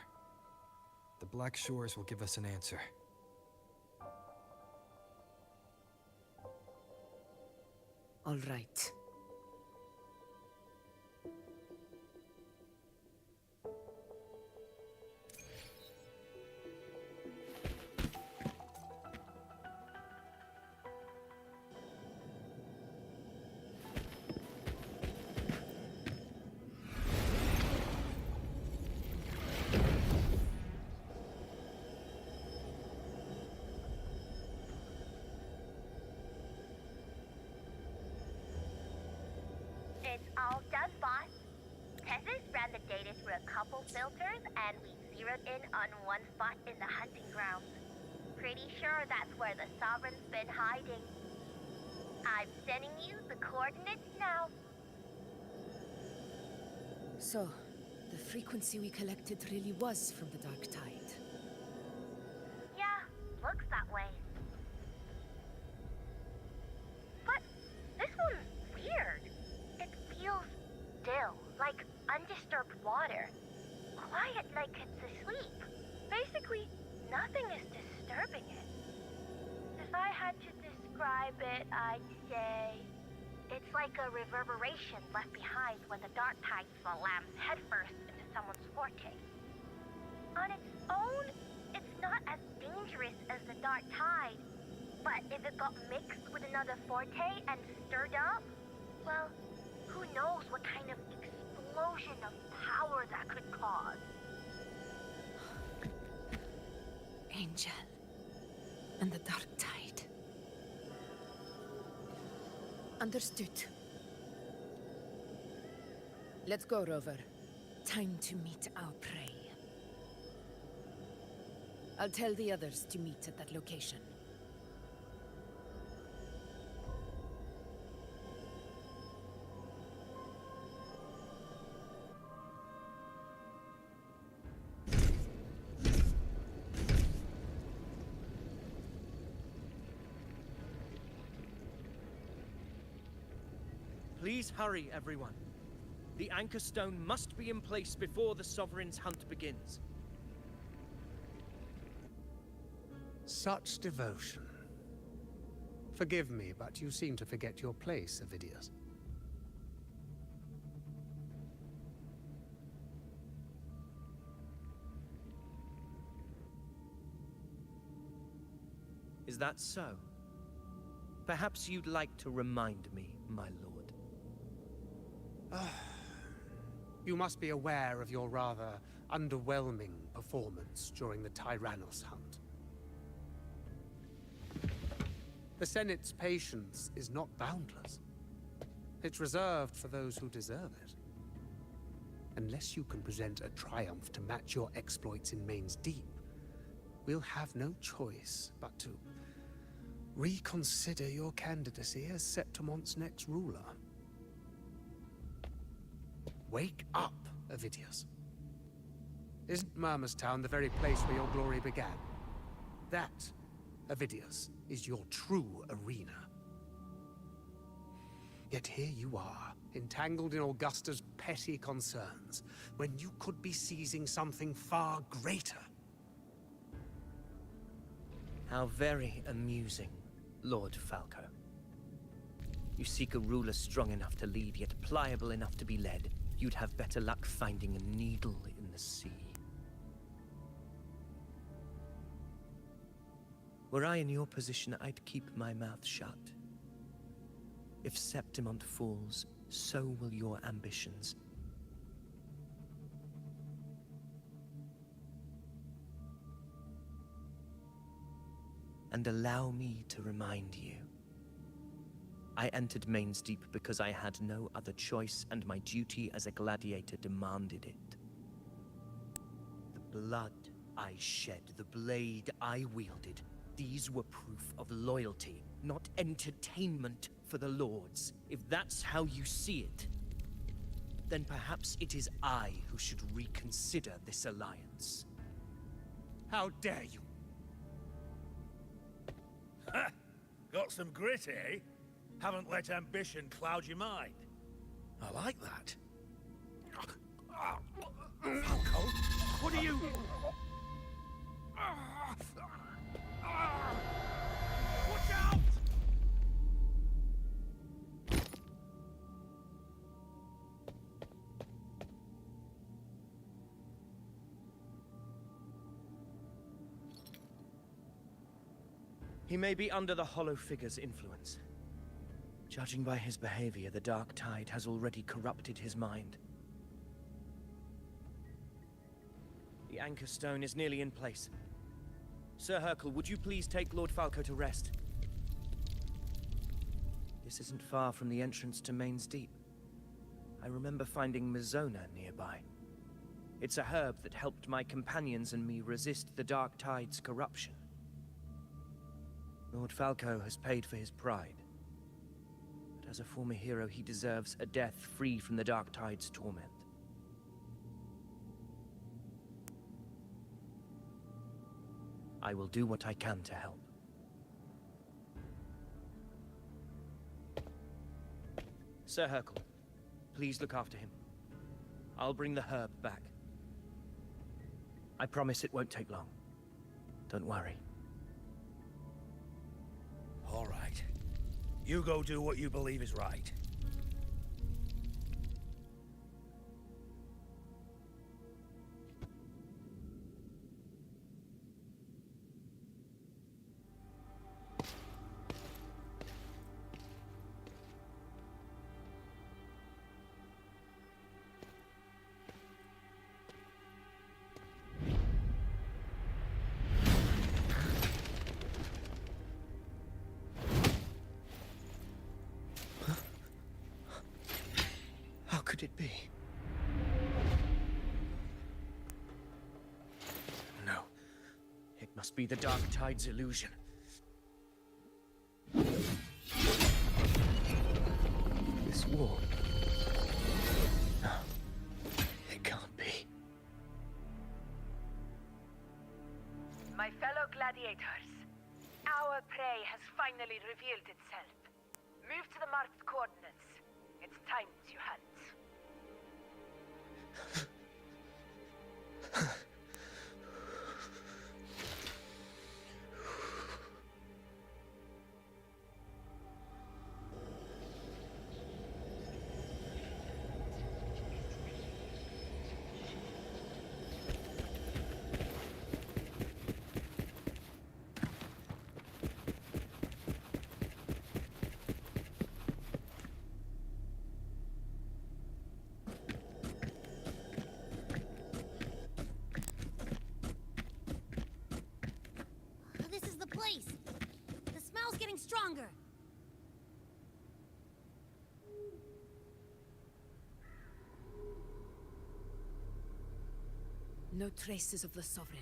The Black Shores will give us an answer. All right. ran the data through a couple filters and we zeroed in on one spot in the hunting grounds. Pretty sure that's where the Sovereign's been hiding. I'm sending you the coordinates now. So, the frequency we collected really was from the Dark Tide. Yeah, looks that way. But this one's weird. It feels still, like undisturbed water. Quiet like it's asleep. Basically, nothing is disturbing it. If I had to describe it, I'd say it's like a reverberation left behind when the Dark Tide slams headfirst into someone's forte. On its own, it's not as dangerous as the Dark Tide, but if it got mixed with another forte and stirred up, well, who knows what kind of explosion of power that could cause. Angel and the Dark Tide. Understood. Let's go, Rover. Time to meet our prey. I'll tell the others to meet at that location. Please hurry, everyone. The Anchor Stone must be in place before the Sovereign's hunt begins. Such devotion. Forgive me, but you seem to forget your place, Avidius. Is that so? Perhaps you'd like to remind me, my lord. You must be aware of your rather underwhelming performance during the Tyrannos hunt. The Senate's patience is not boundless. It's reserved for those who deserve it. Unless you can present a triumph to match your exploits in Main's Deep, we'll have no choice but to reconsider your candidacy as Septimon's next ruler. Wake up, Avidius. Isn't Murmustown the very place where your glory began? That, Avidius, is your true arena. Yet here you are, entangled in Augusta's petty concerns, when you could be seizing something far greater. How very amusing, Lord Falco. You seek a ruler strong enough to lead, yet pliable enough to be led. You'd have better luck finding a needle in the sea. Were I in your position, I'd keep my mouth shut. If Septimont falls, so will your ambitions. And allow me to remind you. I entered Main's Deep because I had no other choice, and my duty as a gladiator demanded it. The blood I shed, the blade I wielded, these were proof of loyalty, not entertainment for the Lords. If that's how you see it, then perhaps it is I who should reconsider this alliance. How dare you? Ha! Got some grit, eh? Haven't let ambition cloud your mind. I like that. Falco, what are you... Watch out! He may be under the Hollow Figure's influence. Judging by his behavior, the Dark Tide has already corrupted his mind. The Anchor Stone is nearly in place. Sir Hercule, would you please take Lord Falco to rest? This isn't far from the entrance to Main's Deep. I remember finding Mizona nearby. It's a herb that helped my companions and me resist the Dark Tide's corruption. Lord Falco has paid for his pride. But as a former hero, he deserves a death free from the Dark Tide's torment. I will do what I can to help. Sir Hercule, please look after him. I'll bring the herb back. I promise it won't take long. Don't worry. All right. You go do what you believe is right. How could it be? No. It must be the Dark Tide's illusion. This wall. No. It can't be. My fellow gladiators, our prey has finally revealed itself. Move to the marked coordinates. It's time to hunt. This is the place. The smell's getting stronger. No traces of the Sovereign.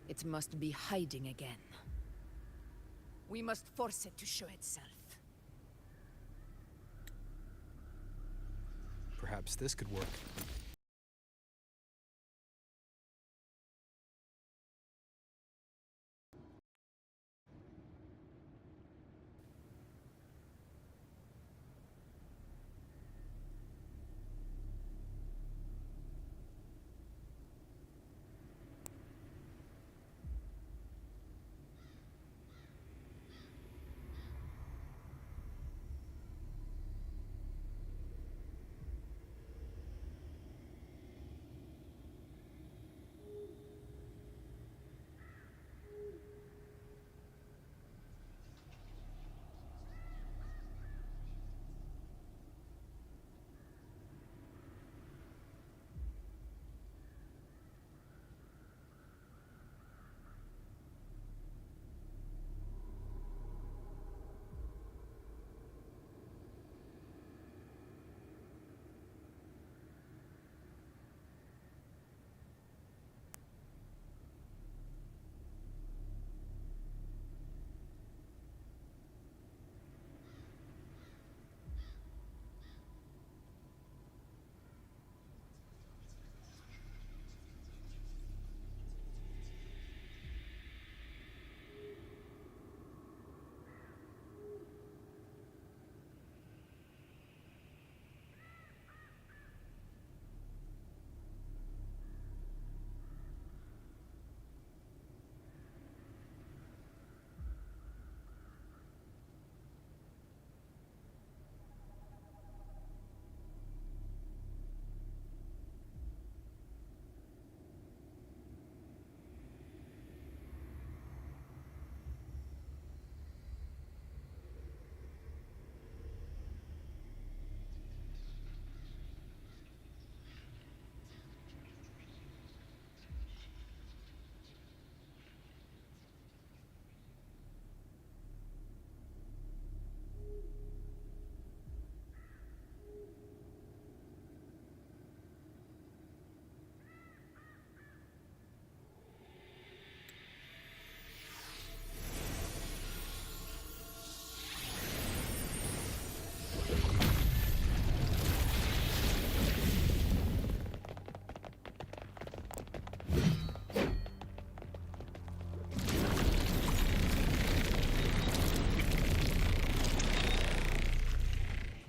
It must be hiding again. We must force it to show itself. Perhaps this could work.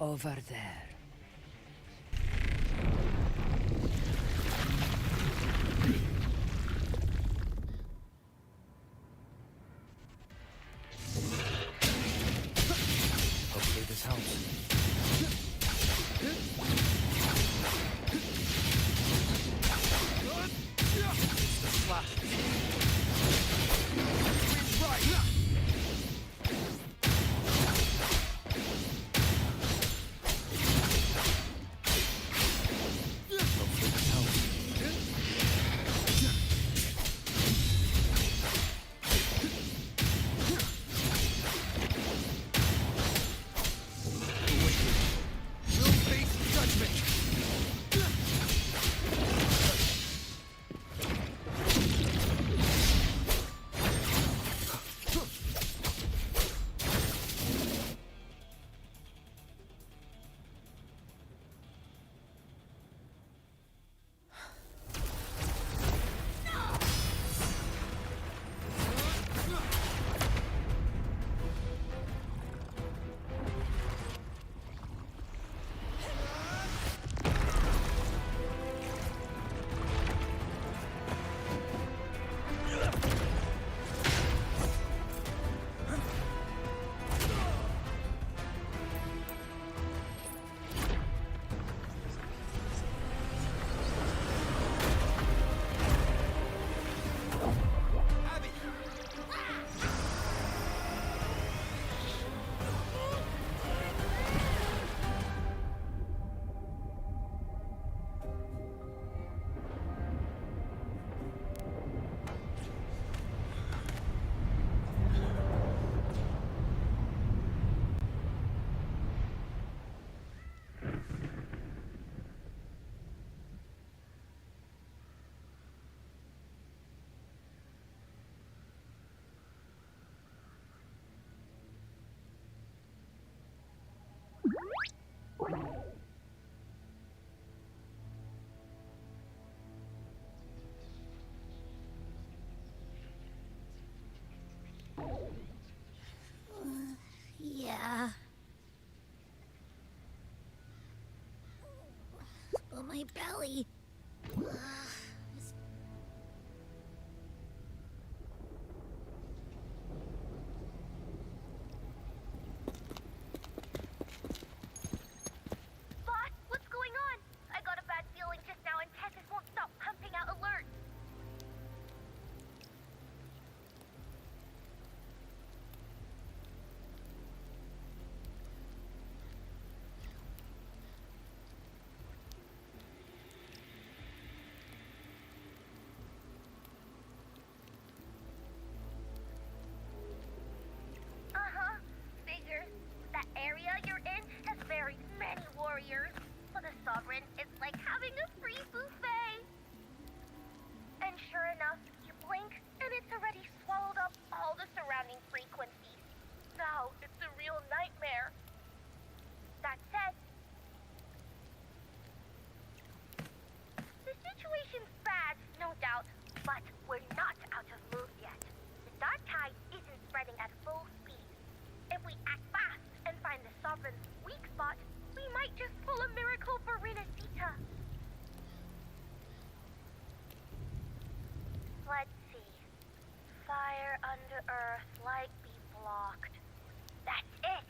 Over there. Hopefully this helps. It's the flash. Right. Hopefully this helps. Will face judgment. Yeah. But my belly. Is- Boss, what's going on? I got a bad feeling just now and Tessus won't stop pumping out alerts. Uh-huh. Figures. That area you're in has very many warriors. For the Sovereign, it's like having a free buffet. And sure enough, you blink, and it's already swallowed up all the surrounding frequencies. Now, it's a real nightmare. That said, the situation's bad, no doubt, but we're not out of moves yet. The dark tide isn't spreading at full speed. If we act fast and find the Sovereign's weak spot, we might just pull a miracle for Renacita. Let's see. Fire under earth, light be blocked. That's it!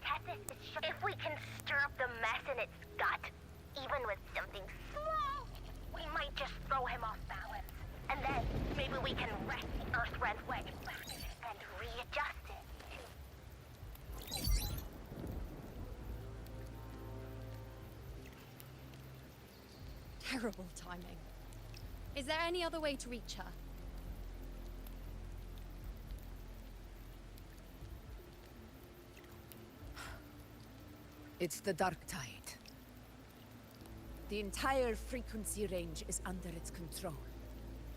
Tessus is if we can stir up the mess in its gut, even with something small, we might just throw him off balance. And then maybe we can wrest the Earth-rent wedge and readjust it to... Terrible timing. Is there any other way to reach her? It's the dark tide. The entire frequency range is under its control.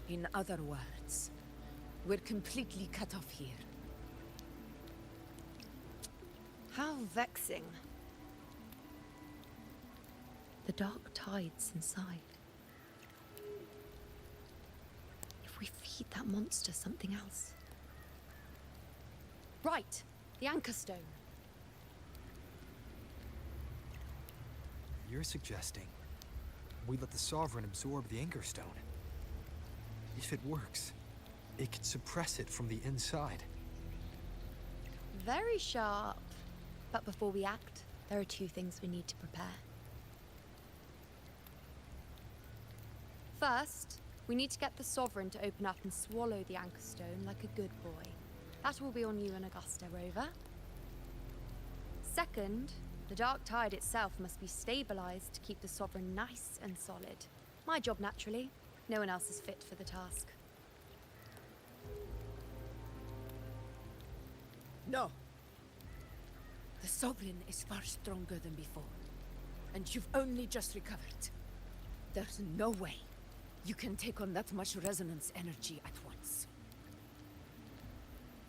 In other words, we're completely cut off here. How vexing. The dark tide's inside. If we feed that monster something else. Right, the Anchor Stone. you're suggesting, we let the Sovereign absorb the Anchor Stone. If it works, it could suppress it from the inside. Very sharp. But before we act, there are two things we need to prepare. First, we need to get the Sovereign to open up and swallow the Anchor Stone like a good boy. That will be on you and Augusta, Rover. Second, the Dark Tide itself must be stabilized to keep the Sovereign nice and solid. My job, naturally. No one else is fit for the task. No. The Sovereign is far stronger than before. And you've only just recovered. There's no way you can take on that much resonance energy at once.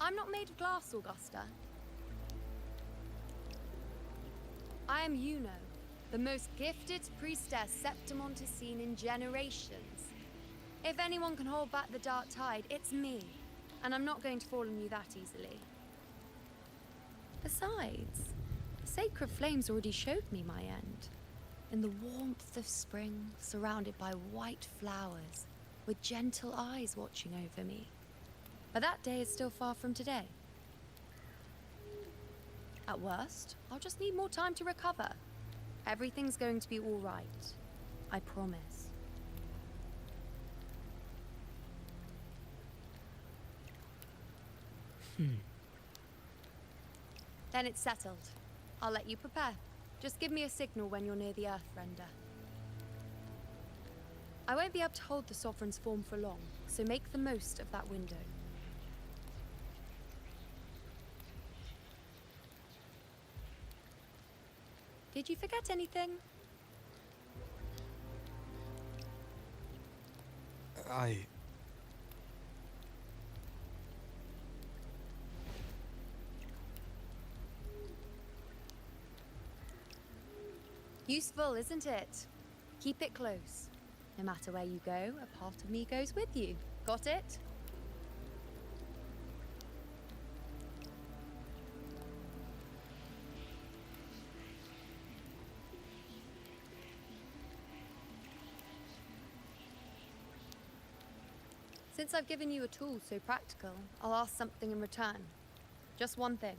I'm not made of glass, Augusta. I am Yuno, the most gifted priestess Septimont has seen in generations. If anyone can hold back the Dark Tide, it's me. And I'm not going to fall on you that easily. Besides, the sacred flames already showed me my end. In the warmth of spring, surrounded by white flowers, with gentle eyes watching over me. But that day is still far from today. At worst, I'll just need more time to recover. Everything's going to be all right. I promise. Then it's settled. I'll let you prepare. Just give me a signal when you're near the Earthrender. I won't be able to hold the Sovereign's form for long, so make the most of that window. Did you forget anything? Useful, isn't it? Keep it close. No matter where you go, a part of me goes with you. Got it? Since I've given you a tool so practical, I'll ask something in return. Just one thing.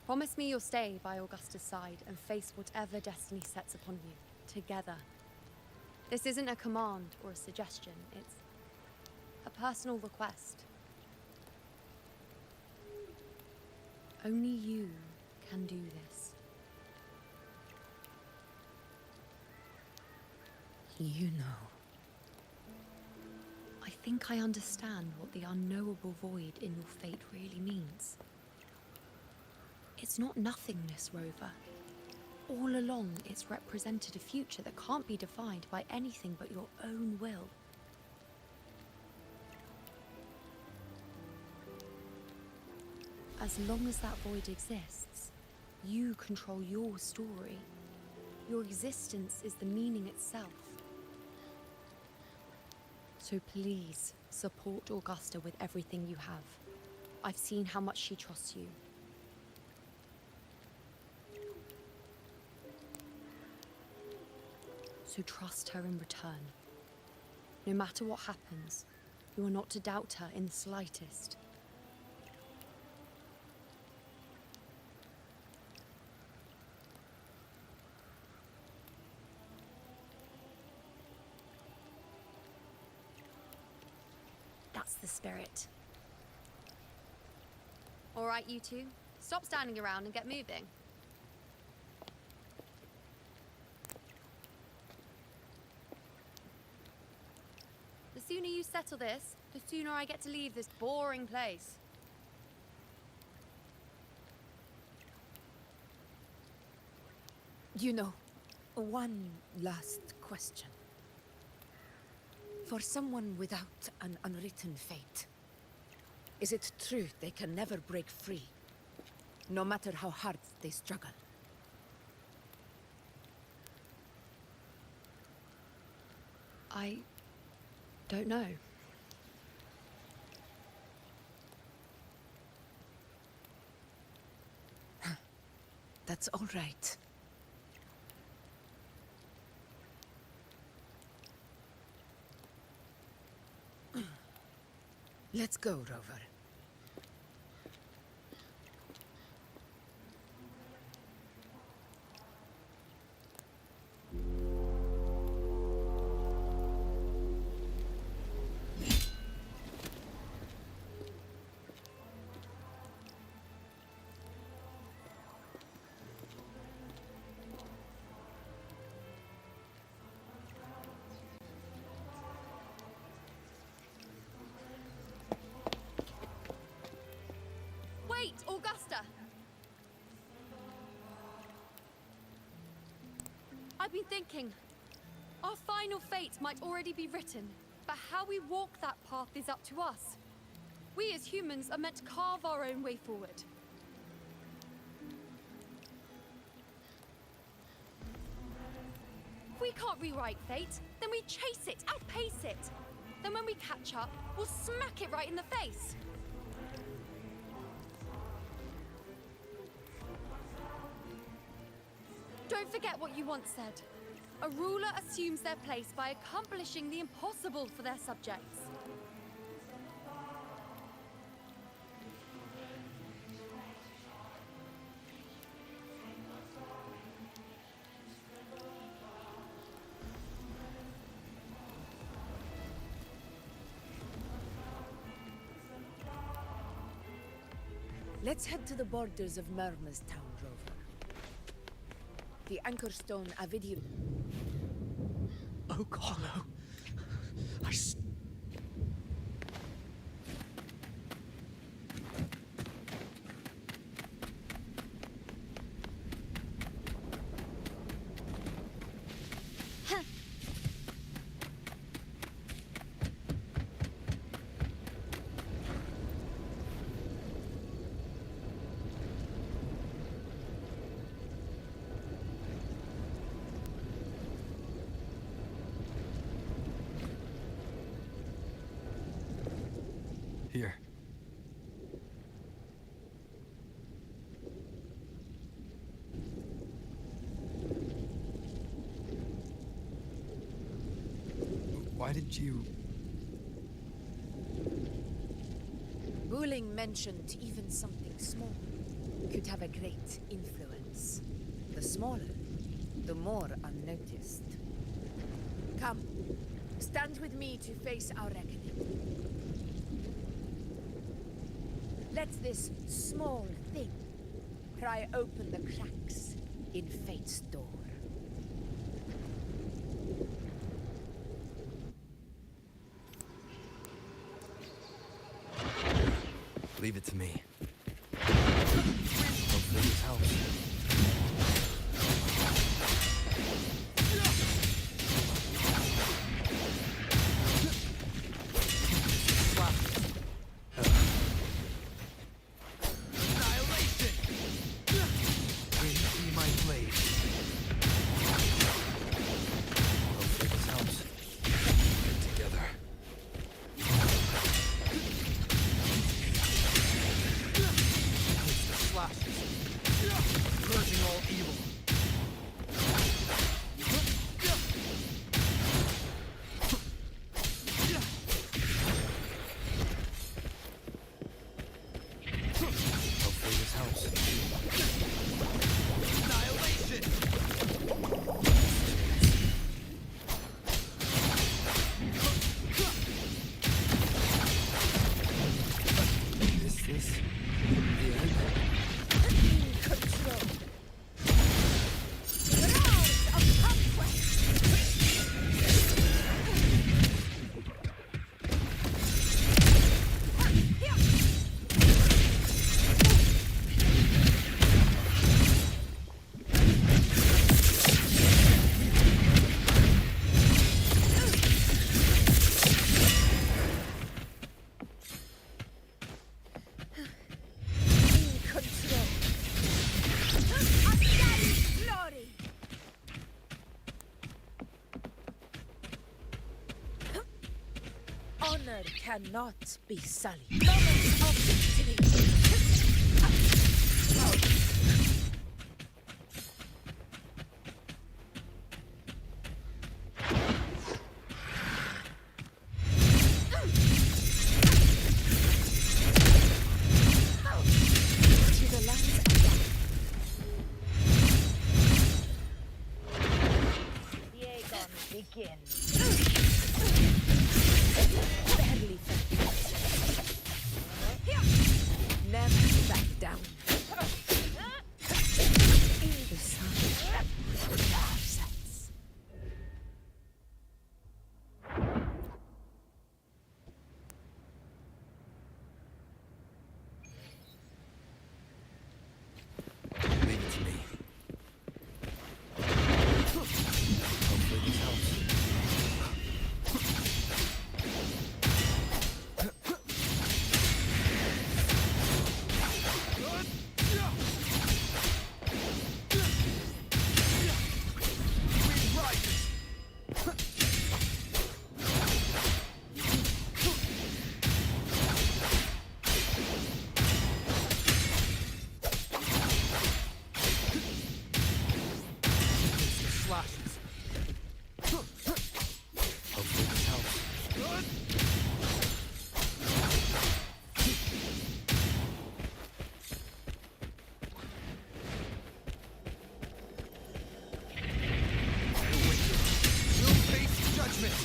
Promise me you'll stay by Augusta's side and face whatever destiny sets upon you, together. This isn't a command or a suggestion, it's a personal request. Only you can do this. You know. I think I understand what the unknowable void in your fate really means. It's not nothingness, Rover. All along, it's represented a future that can't be defined by anything but your own will. As long as that void exists, you control your story. Your existence is the meaning itself. So please, support Augusta with everything you have. I've seen how much she trusts you. So trust her in return. No matter what happens, you are not to doubt her in the slightest. That's the spirit. All right, you two. Stop standing around and get moving. The sooner you settle this, the sooner I get to leave this boring place. You know, one last question. For someone without an unwritten fate, is it true they can never break free, no matter how hard they struggle? I don't know. That's all right. Let's go, Rover. Wait, Augusta! I've been thinking. Our final fate might already be written, but how we walk that path is up to us. We as humans are meant to carve our own way forward. If we can't rewrite fate, then we chase it, outpace it. Then when we catch up, we'll smack it right in the face. Don't forget what you once said. A ruler assumes their place by accomplishing the impossible for their subjects. Let's head to the borders of Murma's town, Rover. The anchor stone Avidium. Oh, Carlo. Here. Why did you... Booling mentioned even something small could have a great influence. The smaller, the more unnoticed. Come, stand with me to face our reckoning. Let this small thing pry open the cracks in fate's door. Leave it to me. Hopefully this helps. Honor cannot be sullied. Moment of victory! Barely felt. Never back down. The sun never sets. Leave it to me. Hopefully this helps. Slashes. Hopefully this helps. The wicked will face judgment.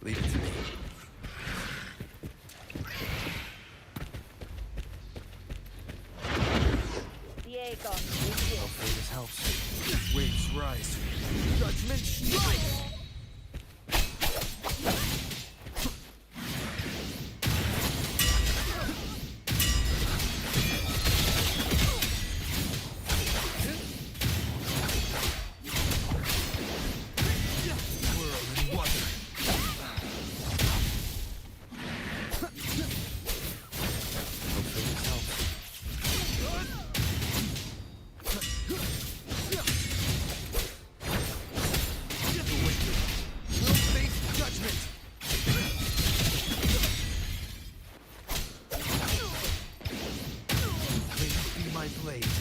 Leave it to me. Hopefully this helps. Waves rise. Judgment strike! Whirl and water. Hopefully this helps. The wicked will face judgment. Please be my blade.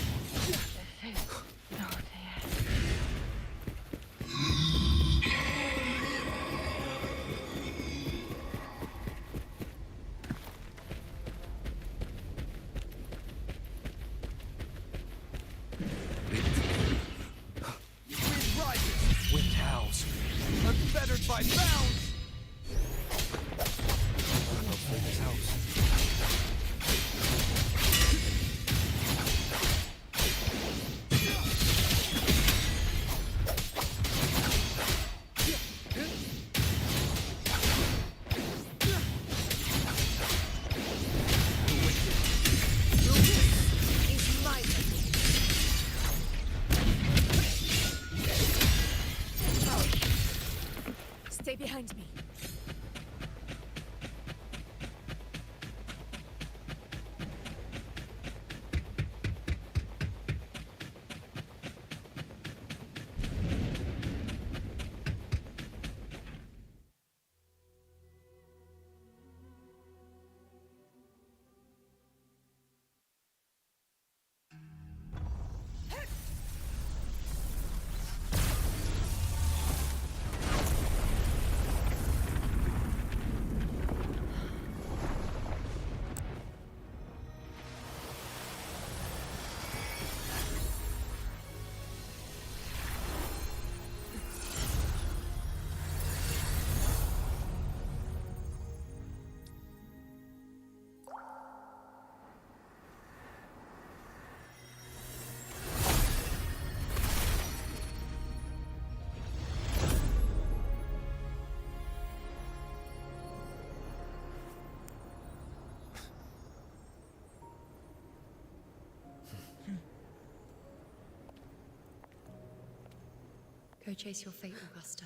Leave it to me. Wind rises. Wind howls. Unfettered by bounds. Hopefully this helps. The wicked will face Is mine. Stay behind me. Go chase your fate, Augusta.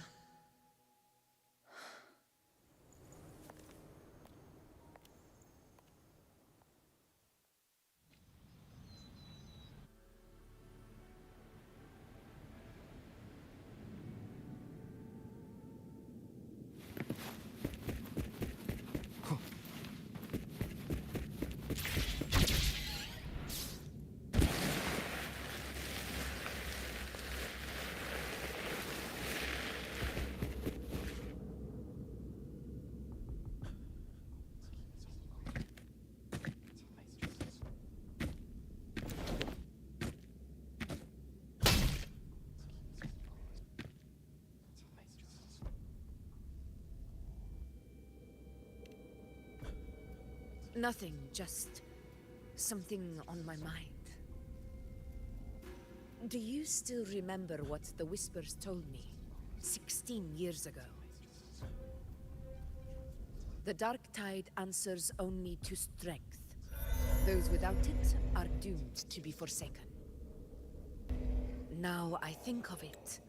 Nothing, just something on my mind. Do you still remember what the Whispers told me 16 years ago? The Dark Tide answers only to strength. Those without it are doomed to be forsaken. Now I think of it,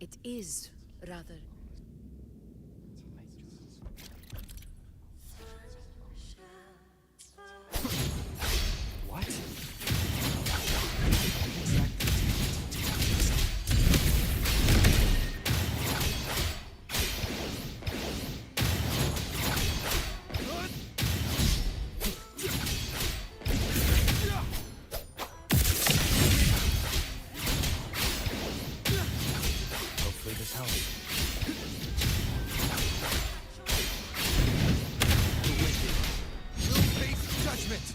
it is rather... What? Hopefully this helps. The wicked will face judgment!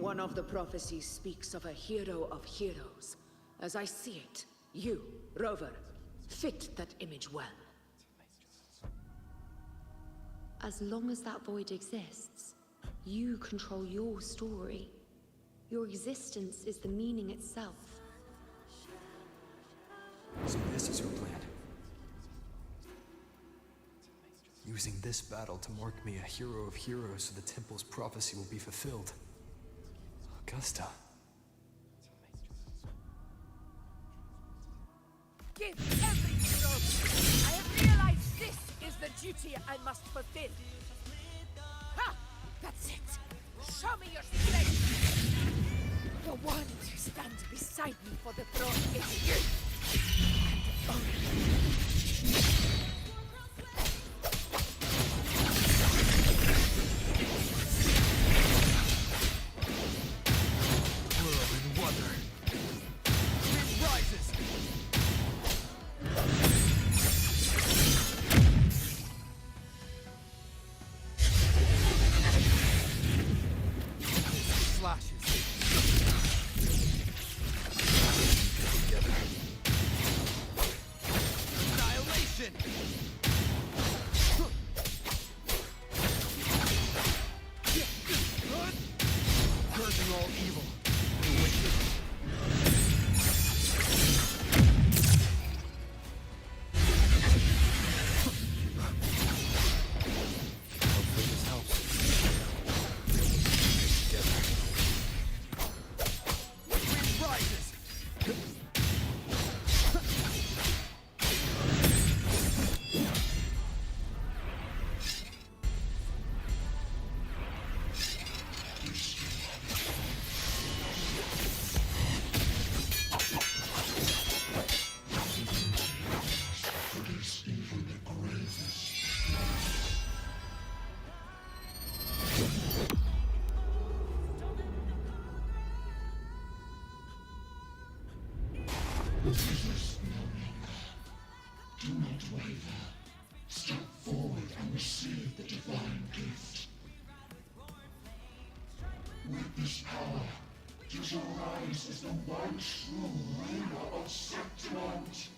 One of the prophecies speaks of a hero of heroes. As I see it, you, Rover, fit that image well. As long as that void exists, you control your story. Your existence is the meaning itself. So this is her plan. Using this battle to mark me a hero of heroes so the temple's prophecy will be fulfilled. Augusta. Give everything, Rover! I have realized this is the duty I must fulfill. Ha! That's it! Show me your strength! The one to stand beside me for the throne is you! And only you. Resist no longer. Do not waver. Step forward and receive the divine gift. With this power, you shall rise as the one true ruler of Septimont.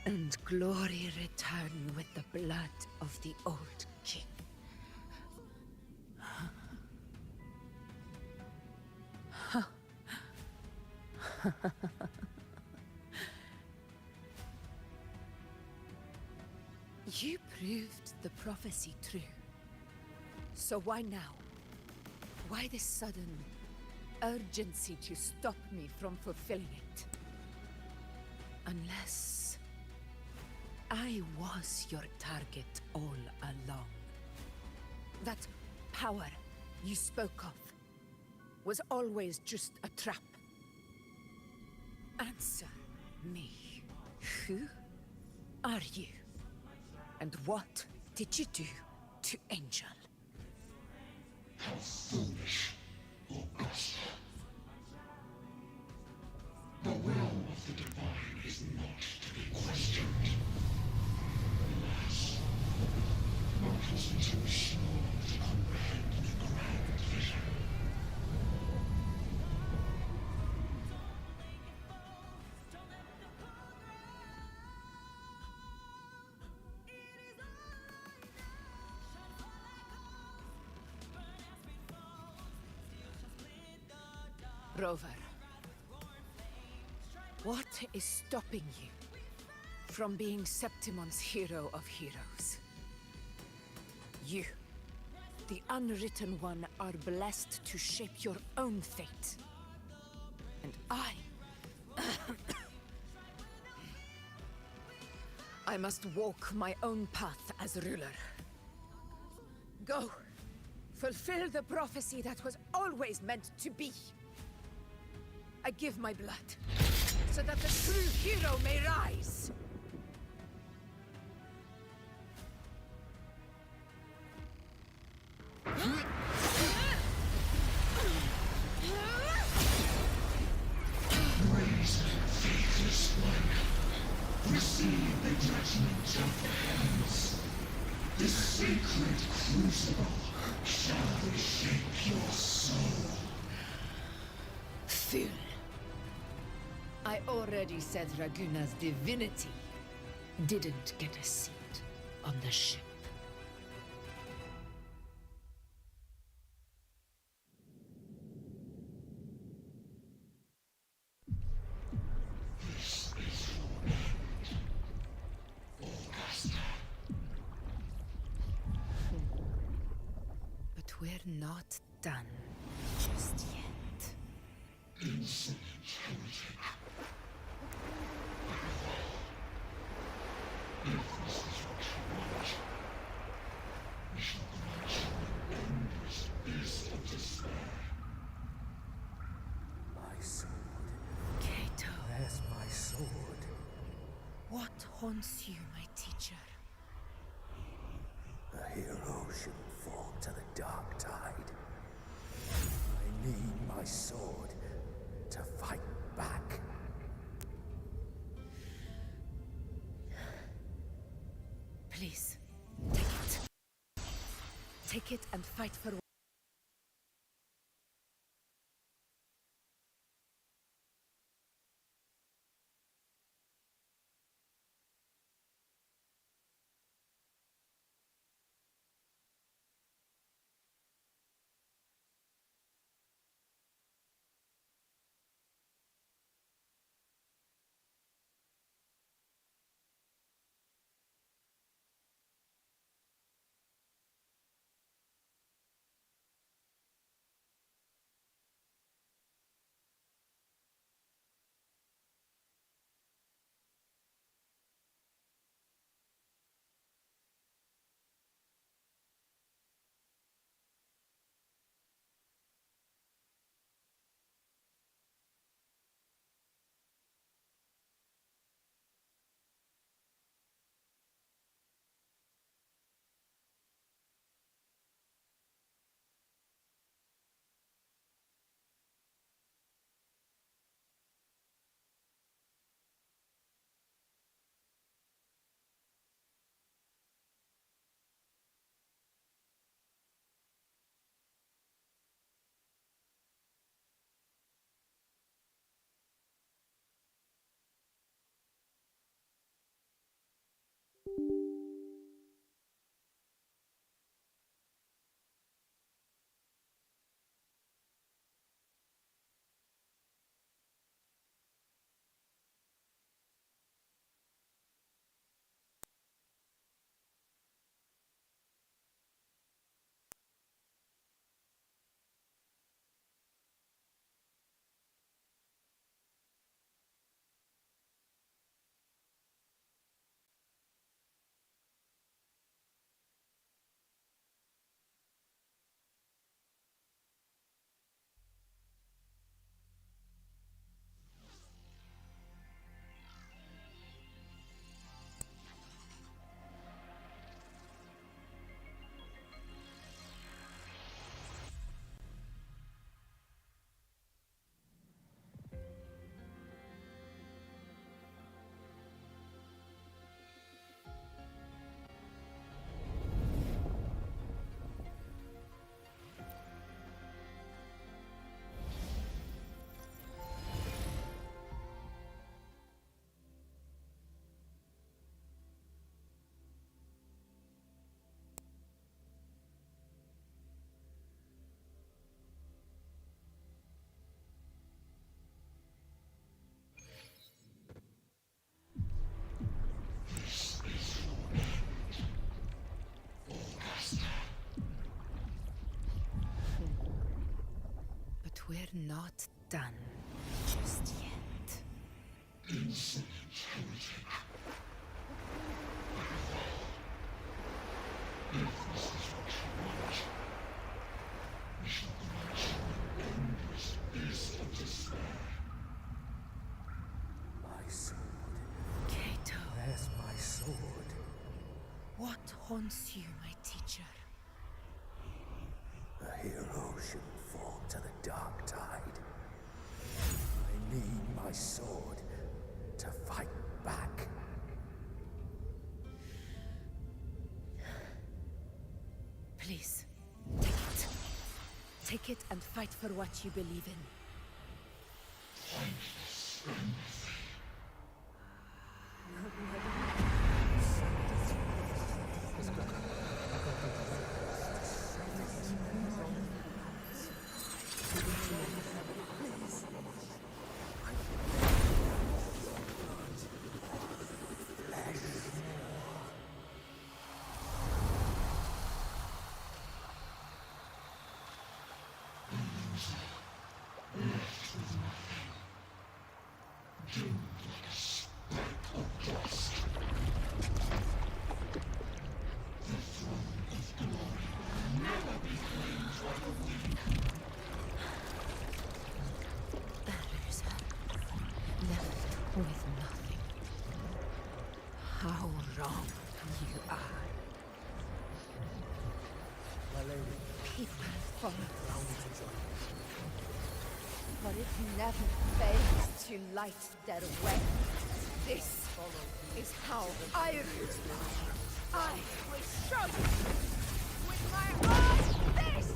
And glory return with the blood of the old king. You proved the prophecy true. So why now? Why this sudden urgency to stop me from fulfilling it? Unless I was your target all along. That power you spoke of was always just a trap. Answer me. Who are you? And what did you do to Angel? How foolish, Augusta. The will of the Grover, what is stopping you from being Septimon's hero of heroes? You, the Unwritten One, are blessed to shape your own fate. And I must walk my own path as ruler. Go. Fulfill the prophecy that was always meant to be. I give my blood, so that the true hero may rise. Raise, faithless one. Receive the judgment of the hands. The sacred crucible shall reshape your soul. Fool. I already said Raguna's divinity didn't get a seat on the ship. This is your end, Augusta. But we're not done just yet. Insolent heretic. If this is what you want, we shall grant you an endless abyss of despair. My sword. Kato, Where's my sword? what haunts you, my teacher? A hero shouldn't fall to the dark tide. I need my sword to fight back. Please, take it. Take it and fight for we're not done just yet. Insolent heretic. If this is what you want, we shall grant you an endless abyss of despair. My sword. Cato, Where's my sword? what haunts you, my teacher? A hero shouldn't fall to the dark tide. I need my sword to fight back. Please, take it. Take it and fight for what you believe in. Thankless empathy. With nothing. How wrong you are. My lady. People follow us. But it never fails to light their way. This is how I respond. I will show you with my own fist!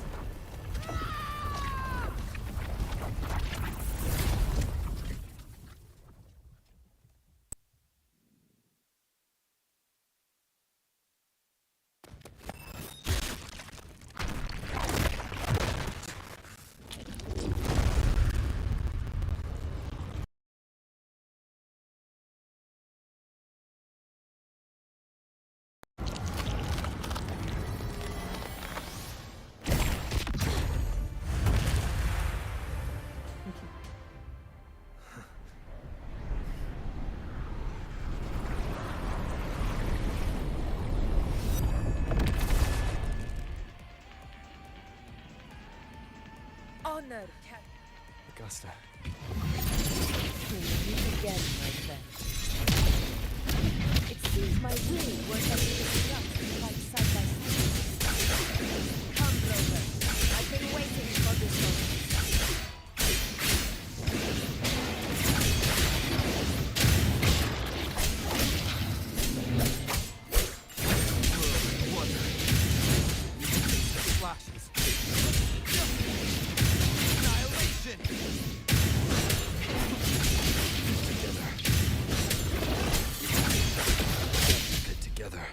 Honor, Augusta. We'll meet again, my friend. It seems my will was that we discussed to fight side by side. Come, Grover. I've been waiting for this moment. Flashes. Annihilation! Get together.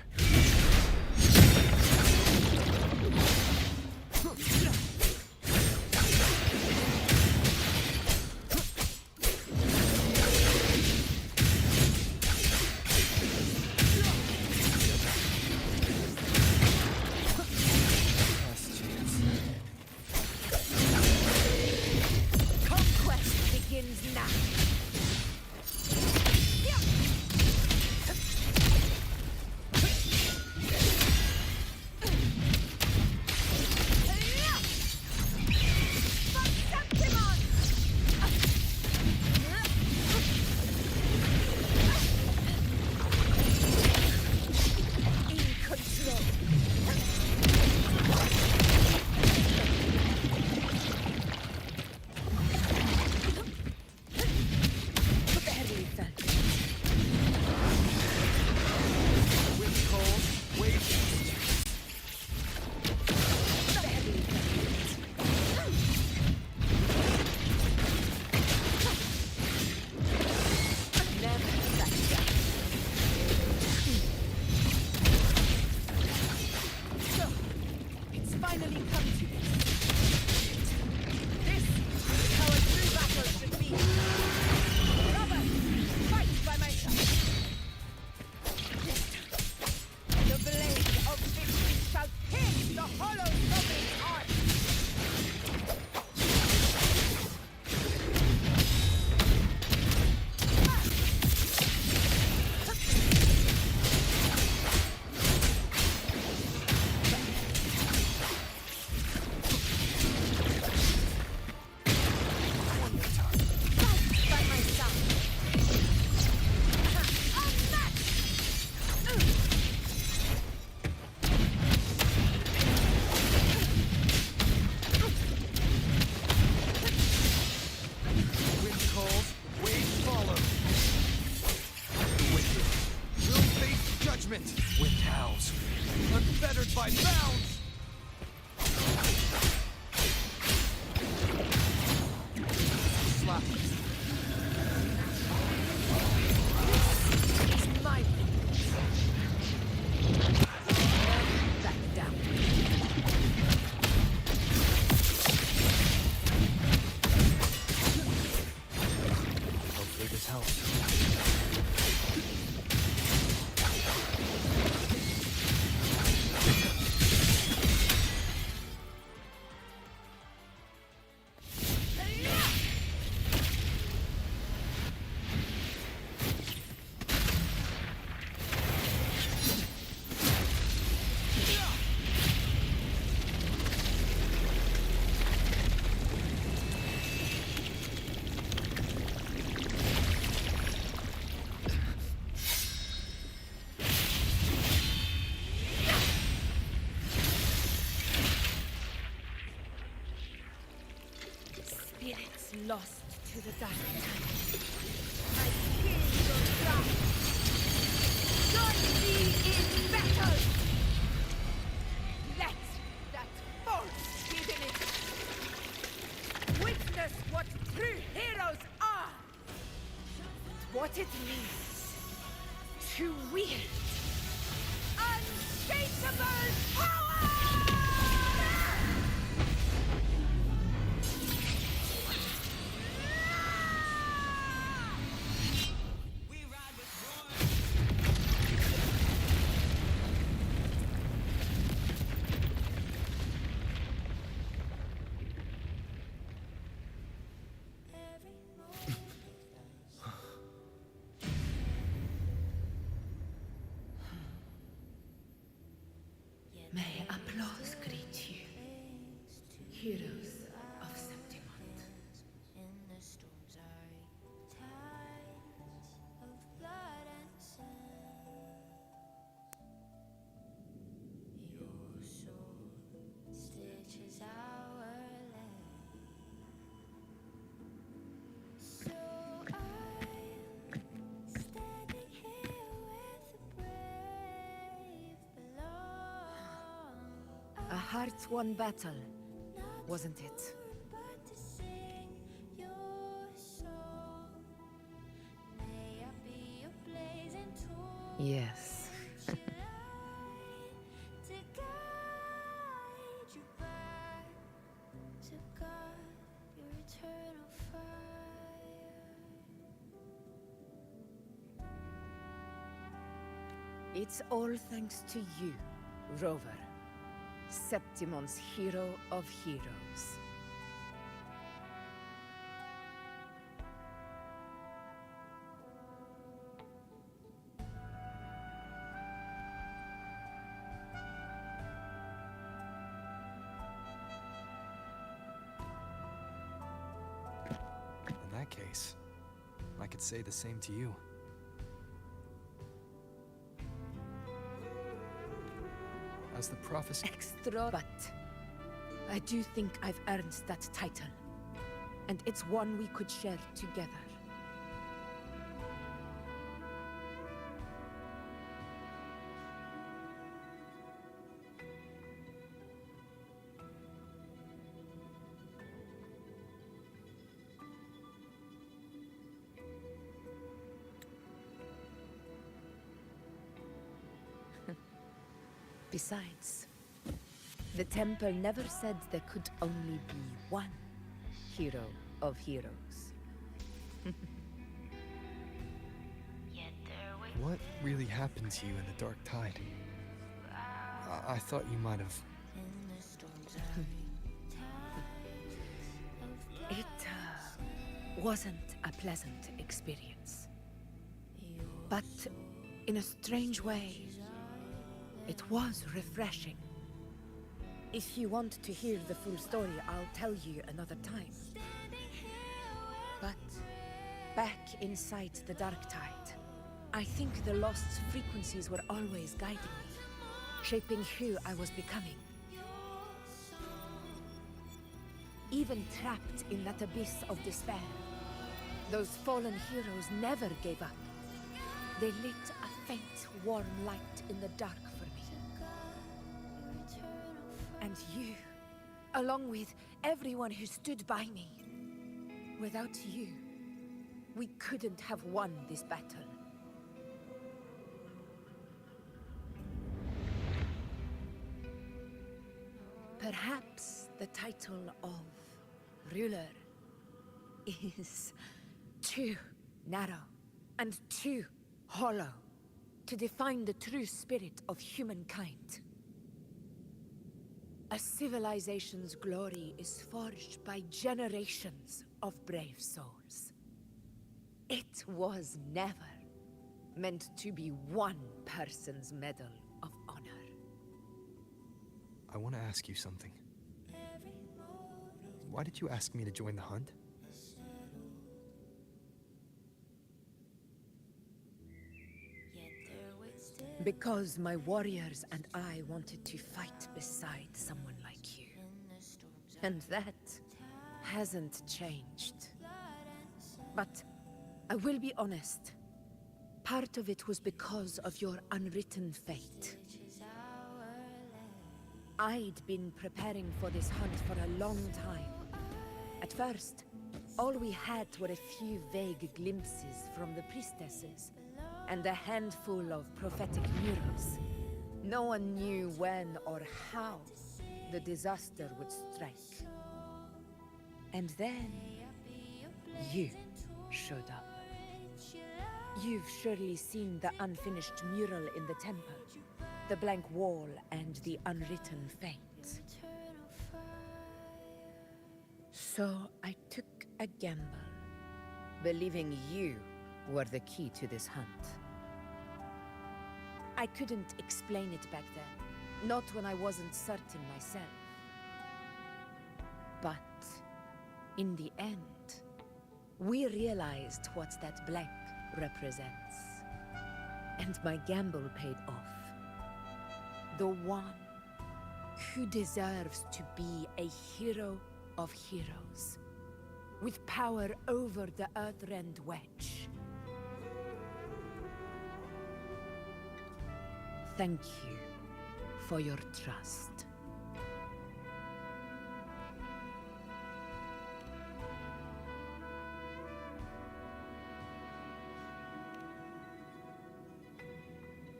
spirits lost to the dark tide. I feel your wrath. Join me in battle! Let that force within it witness what true heroes are! And what it means to wield unshakable power! May applause greet you, heroes of Septimont. A heart-won battle, wasn't it? Yes. It's all thanks to you, Rover. Septimon's hero of heroes. In that case, I could say the same to you. As the prophecy... Extra, but I do think I've earned that title. And it's one we could share together. Besides, the temple never said there could only be one hero of heroes. What really happened to you in the Dark Tide? I thought you might have... It wasn't a pleasant experience. But in a strange way, it was refreshing. If you want to hear the full story, I'll tell you another time. But back inside the Dark Tide, I think the lost frequencies were always guiding me, shaping who I was becoming. Even trapped in that abyss of despair, those fallen heroes never gave up. They lit a faint, warm light in the dark for me. And you, along with everyone who stood by me. Without you, we couldn't have won this battle. Perhaps the title of ruler is too narrow and too hollow to define the true spirit of humankind. A civilization's glory is forged by generations of brave souls. It was never meant to be one person's medal of honor. I want to ask you something. Why did you ask me to join the hunt? Because my warriors and I wanted to fight beside someone like you. And that hasn't changed. But I will be honest. Part of it was because of your unwritten fate. I'd been preparing for this hunt for a long time. At first, all we had were a few vague glimpses from the priestesses, and a handful of prophetic murals. No one knew when or how the disaster would strike. And then, you showed up. You've surely seen the unfinished mural in the temple, the blank wall and the unwritten fate. So I took a gamble, believing you were the key to this hunt. I couldn't explain it back then, not when I wasn't certain myself. But in the end, we realized what that blank represents. And my gamble paid off. The one who deserves to be a hero of heroes, with power over the Earthrend Wedge. Thank you for your trust.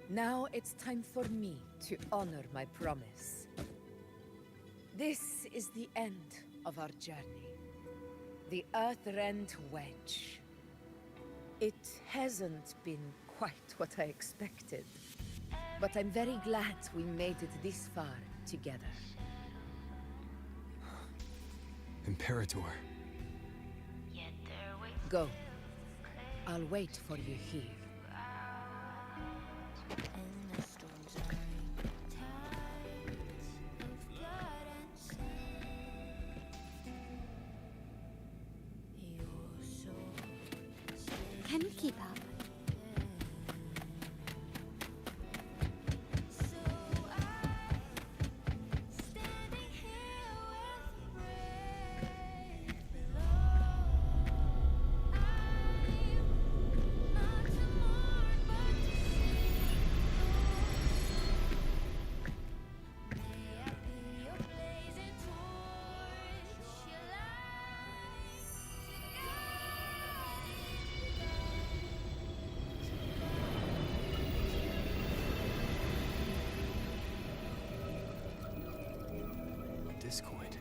Now it's time for me to honor my promise. This is the end of our journey. The Earthrend Wedge. It hasn't been quite what I expected, but I'm very glad we made it this far together. Imperator. Go. I'll wait for you here. Can we keep up? Discord.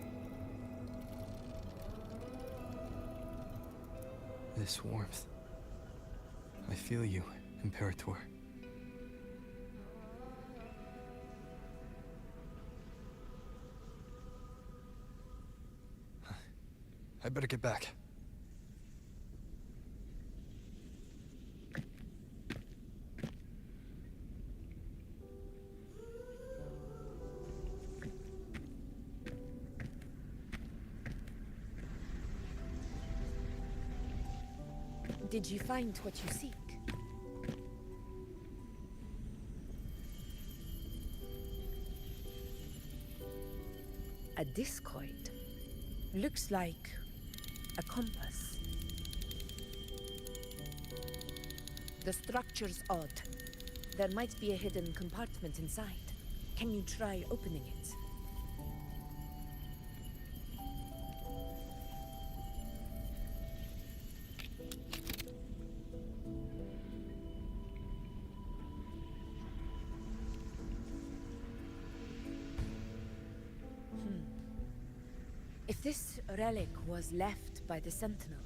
This warmth. I feel you, Imperator. I better get back. Did you find what you seek? A discoid. Looks like a compass. The structure's odd. There might be a hidden compartment inside. Can you try opening it? If this relic was left by the Sentinel,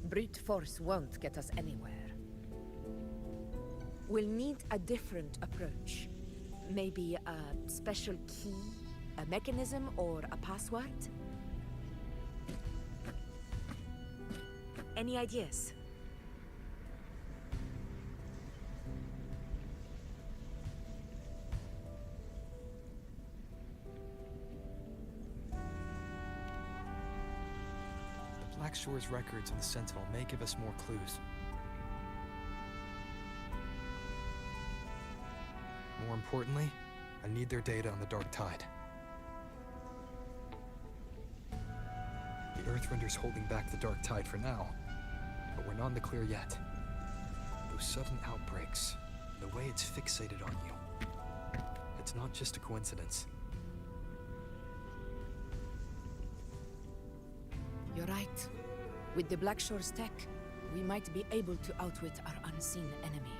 brute force won't get us anywhere. We'll need a different approach. Maybe a special key, a mechanism, or a password? Any ideas? Blackshore's records on the Sentinel may give us more clues. More importantly, I need their data on the Dark Tide. The Earthrender's holding back the dark tide for now, but we're not in the clear yet. Those sudden outbreaks, the way it's fixated on you, it's not just a coincidence. You're right. With the Blackshore's tech, we might be able to outwit our unseen enemy.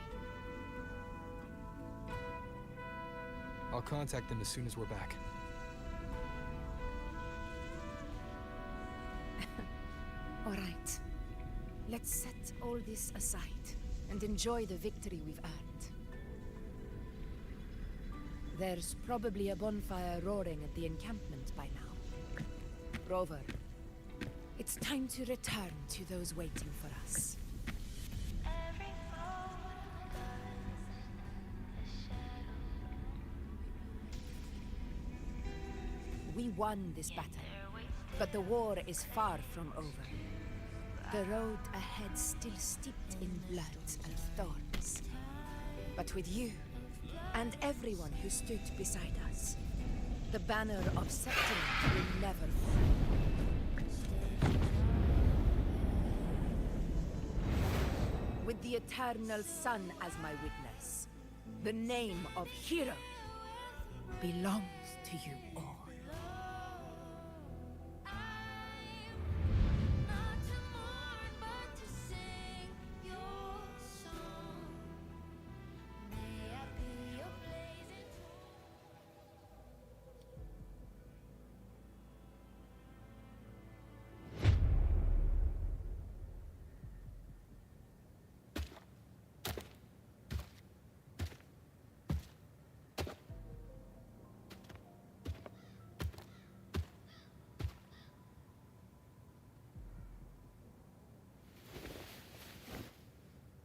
I'll contact them as soon as we're back. All right. Let's set all this aside and enjoy the victory we've earned. There's probably a bonfire roaring at the encampment by now. Rover, it's time to return to those waiting for us. We won this battle, but the war is far from over. The road ahead still steeped in blood and thorns. But with you, and everyone who stood beside us, the banner of Septimus will never fall. With the eternal sun as my witness, the name of hero belongs to you all.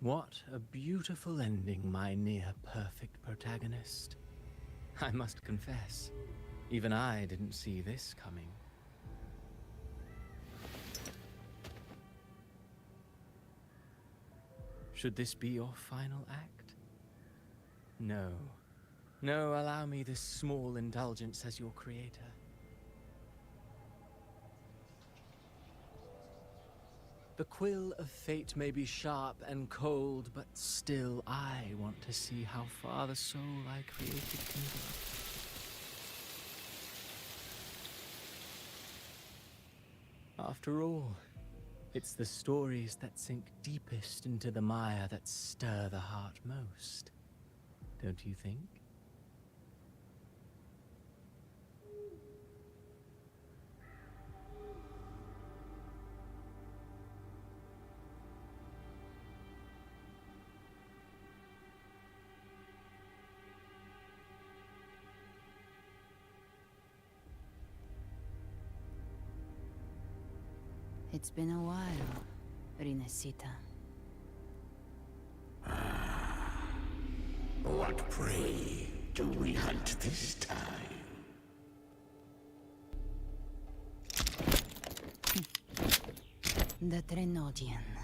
What a beautiful ending, my near-perfect protagonist. I must confess, even I didn't see this coming. Should this be your final act? No. No, allow me this small indulgence as your creator. The quill of fate may be sharp and cold, but still I want to see how far the soul I created can go. After all, it's the stories that sink deepest into the mire that stir the heart most, don't you think? It's been a while, Rinesita. What prey do we hunt this time? The Trenodian.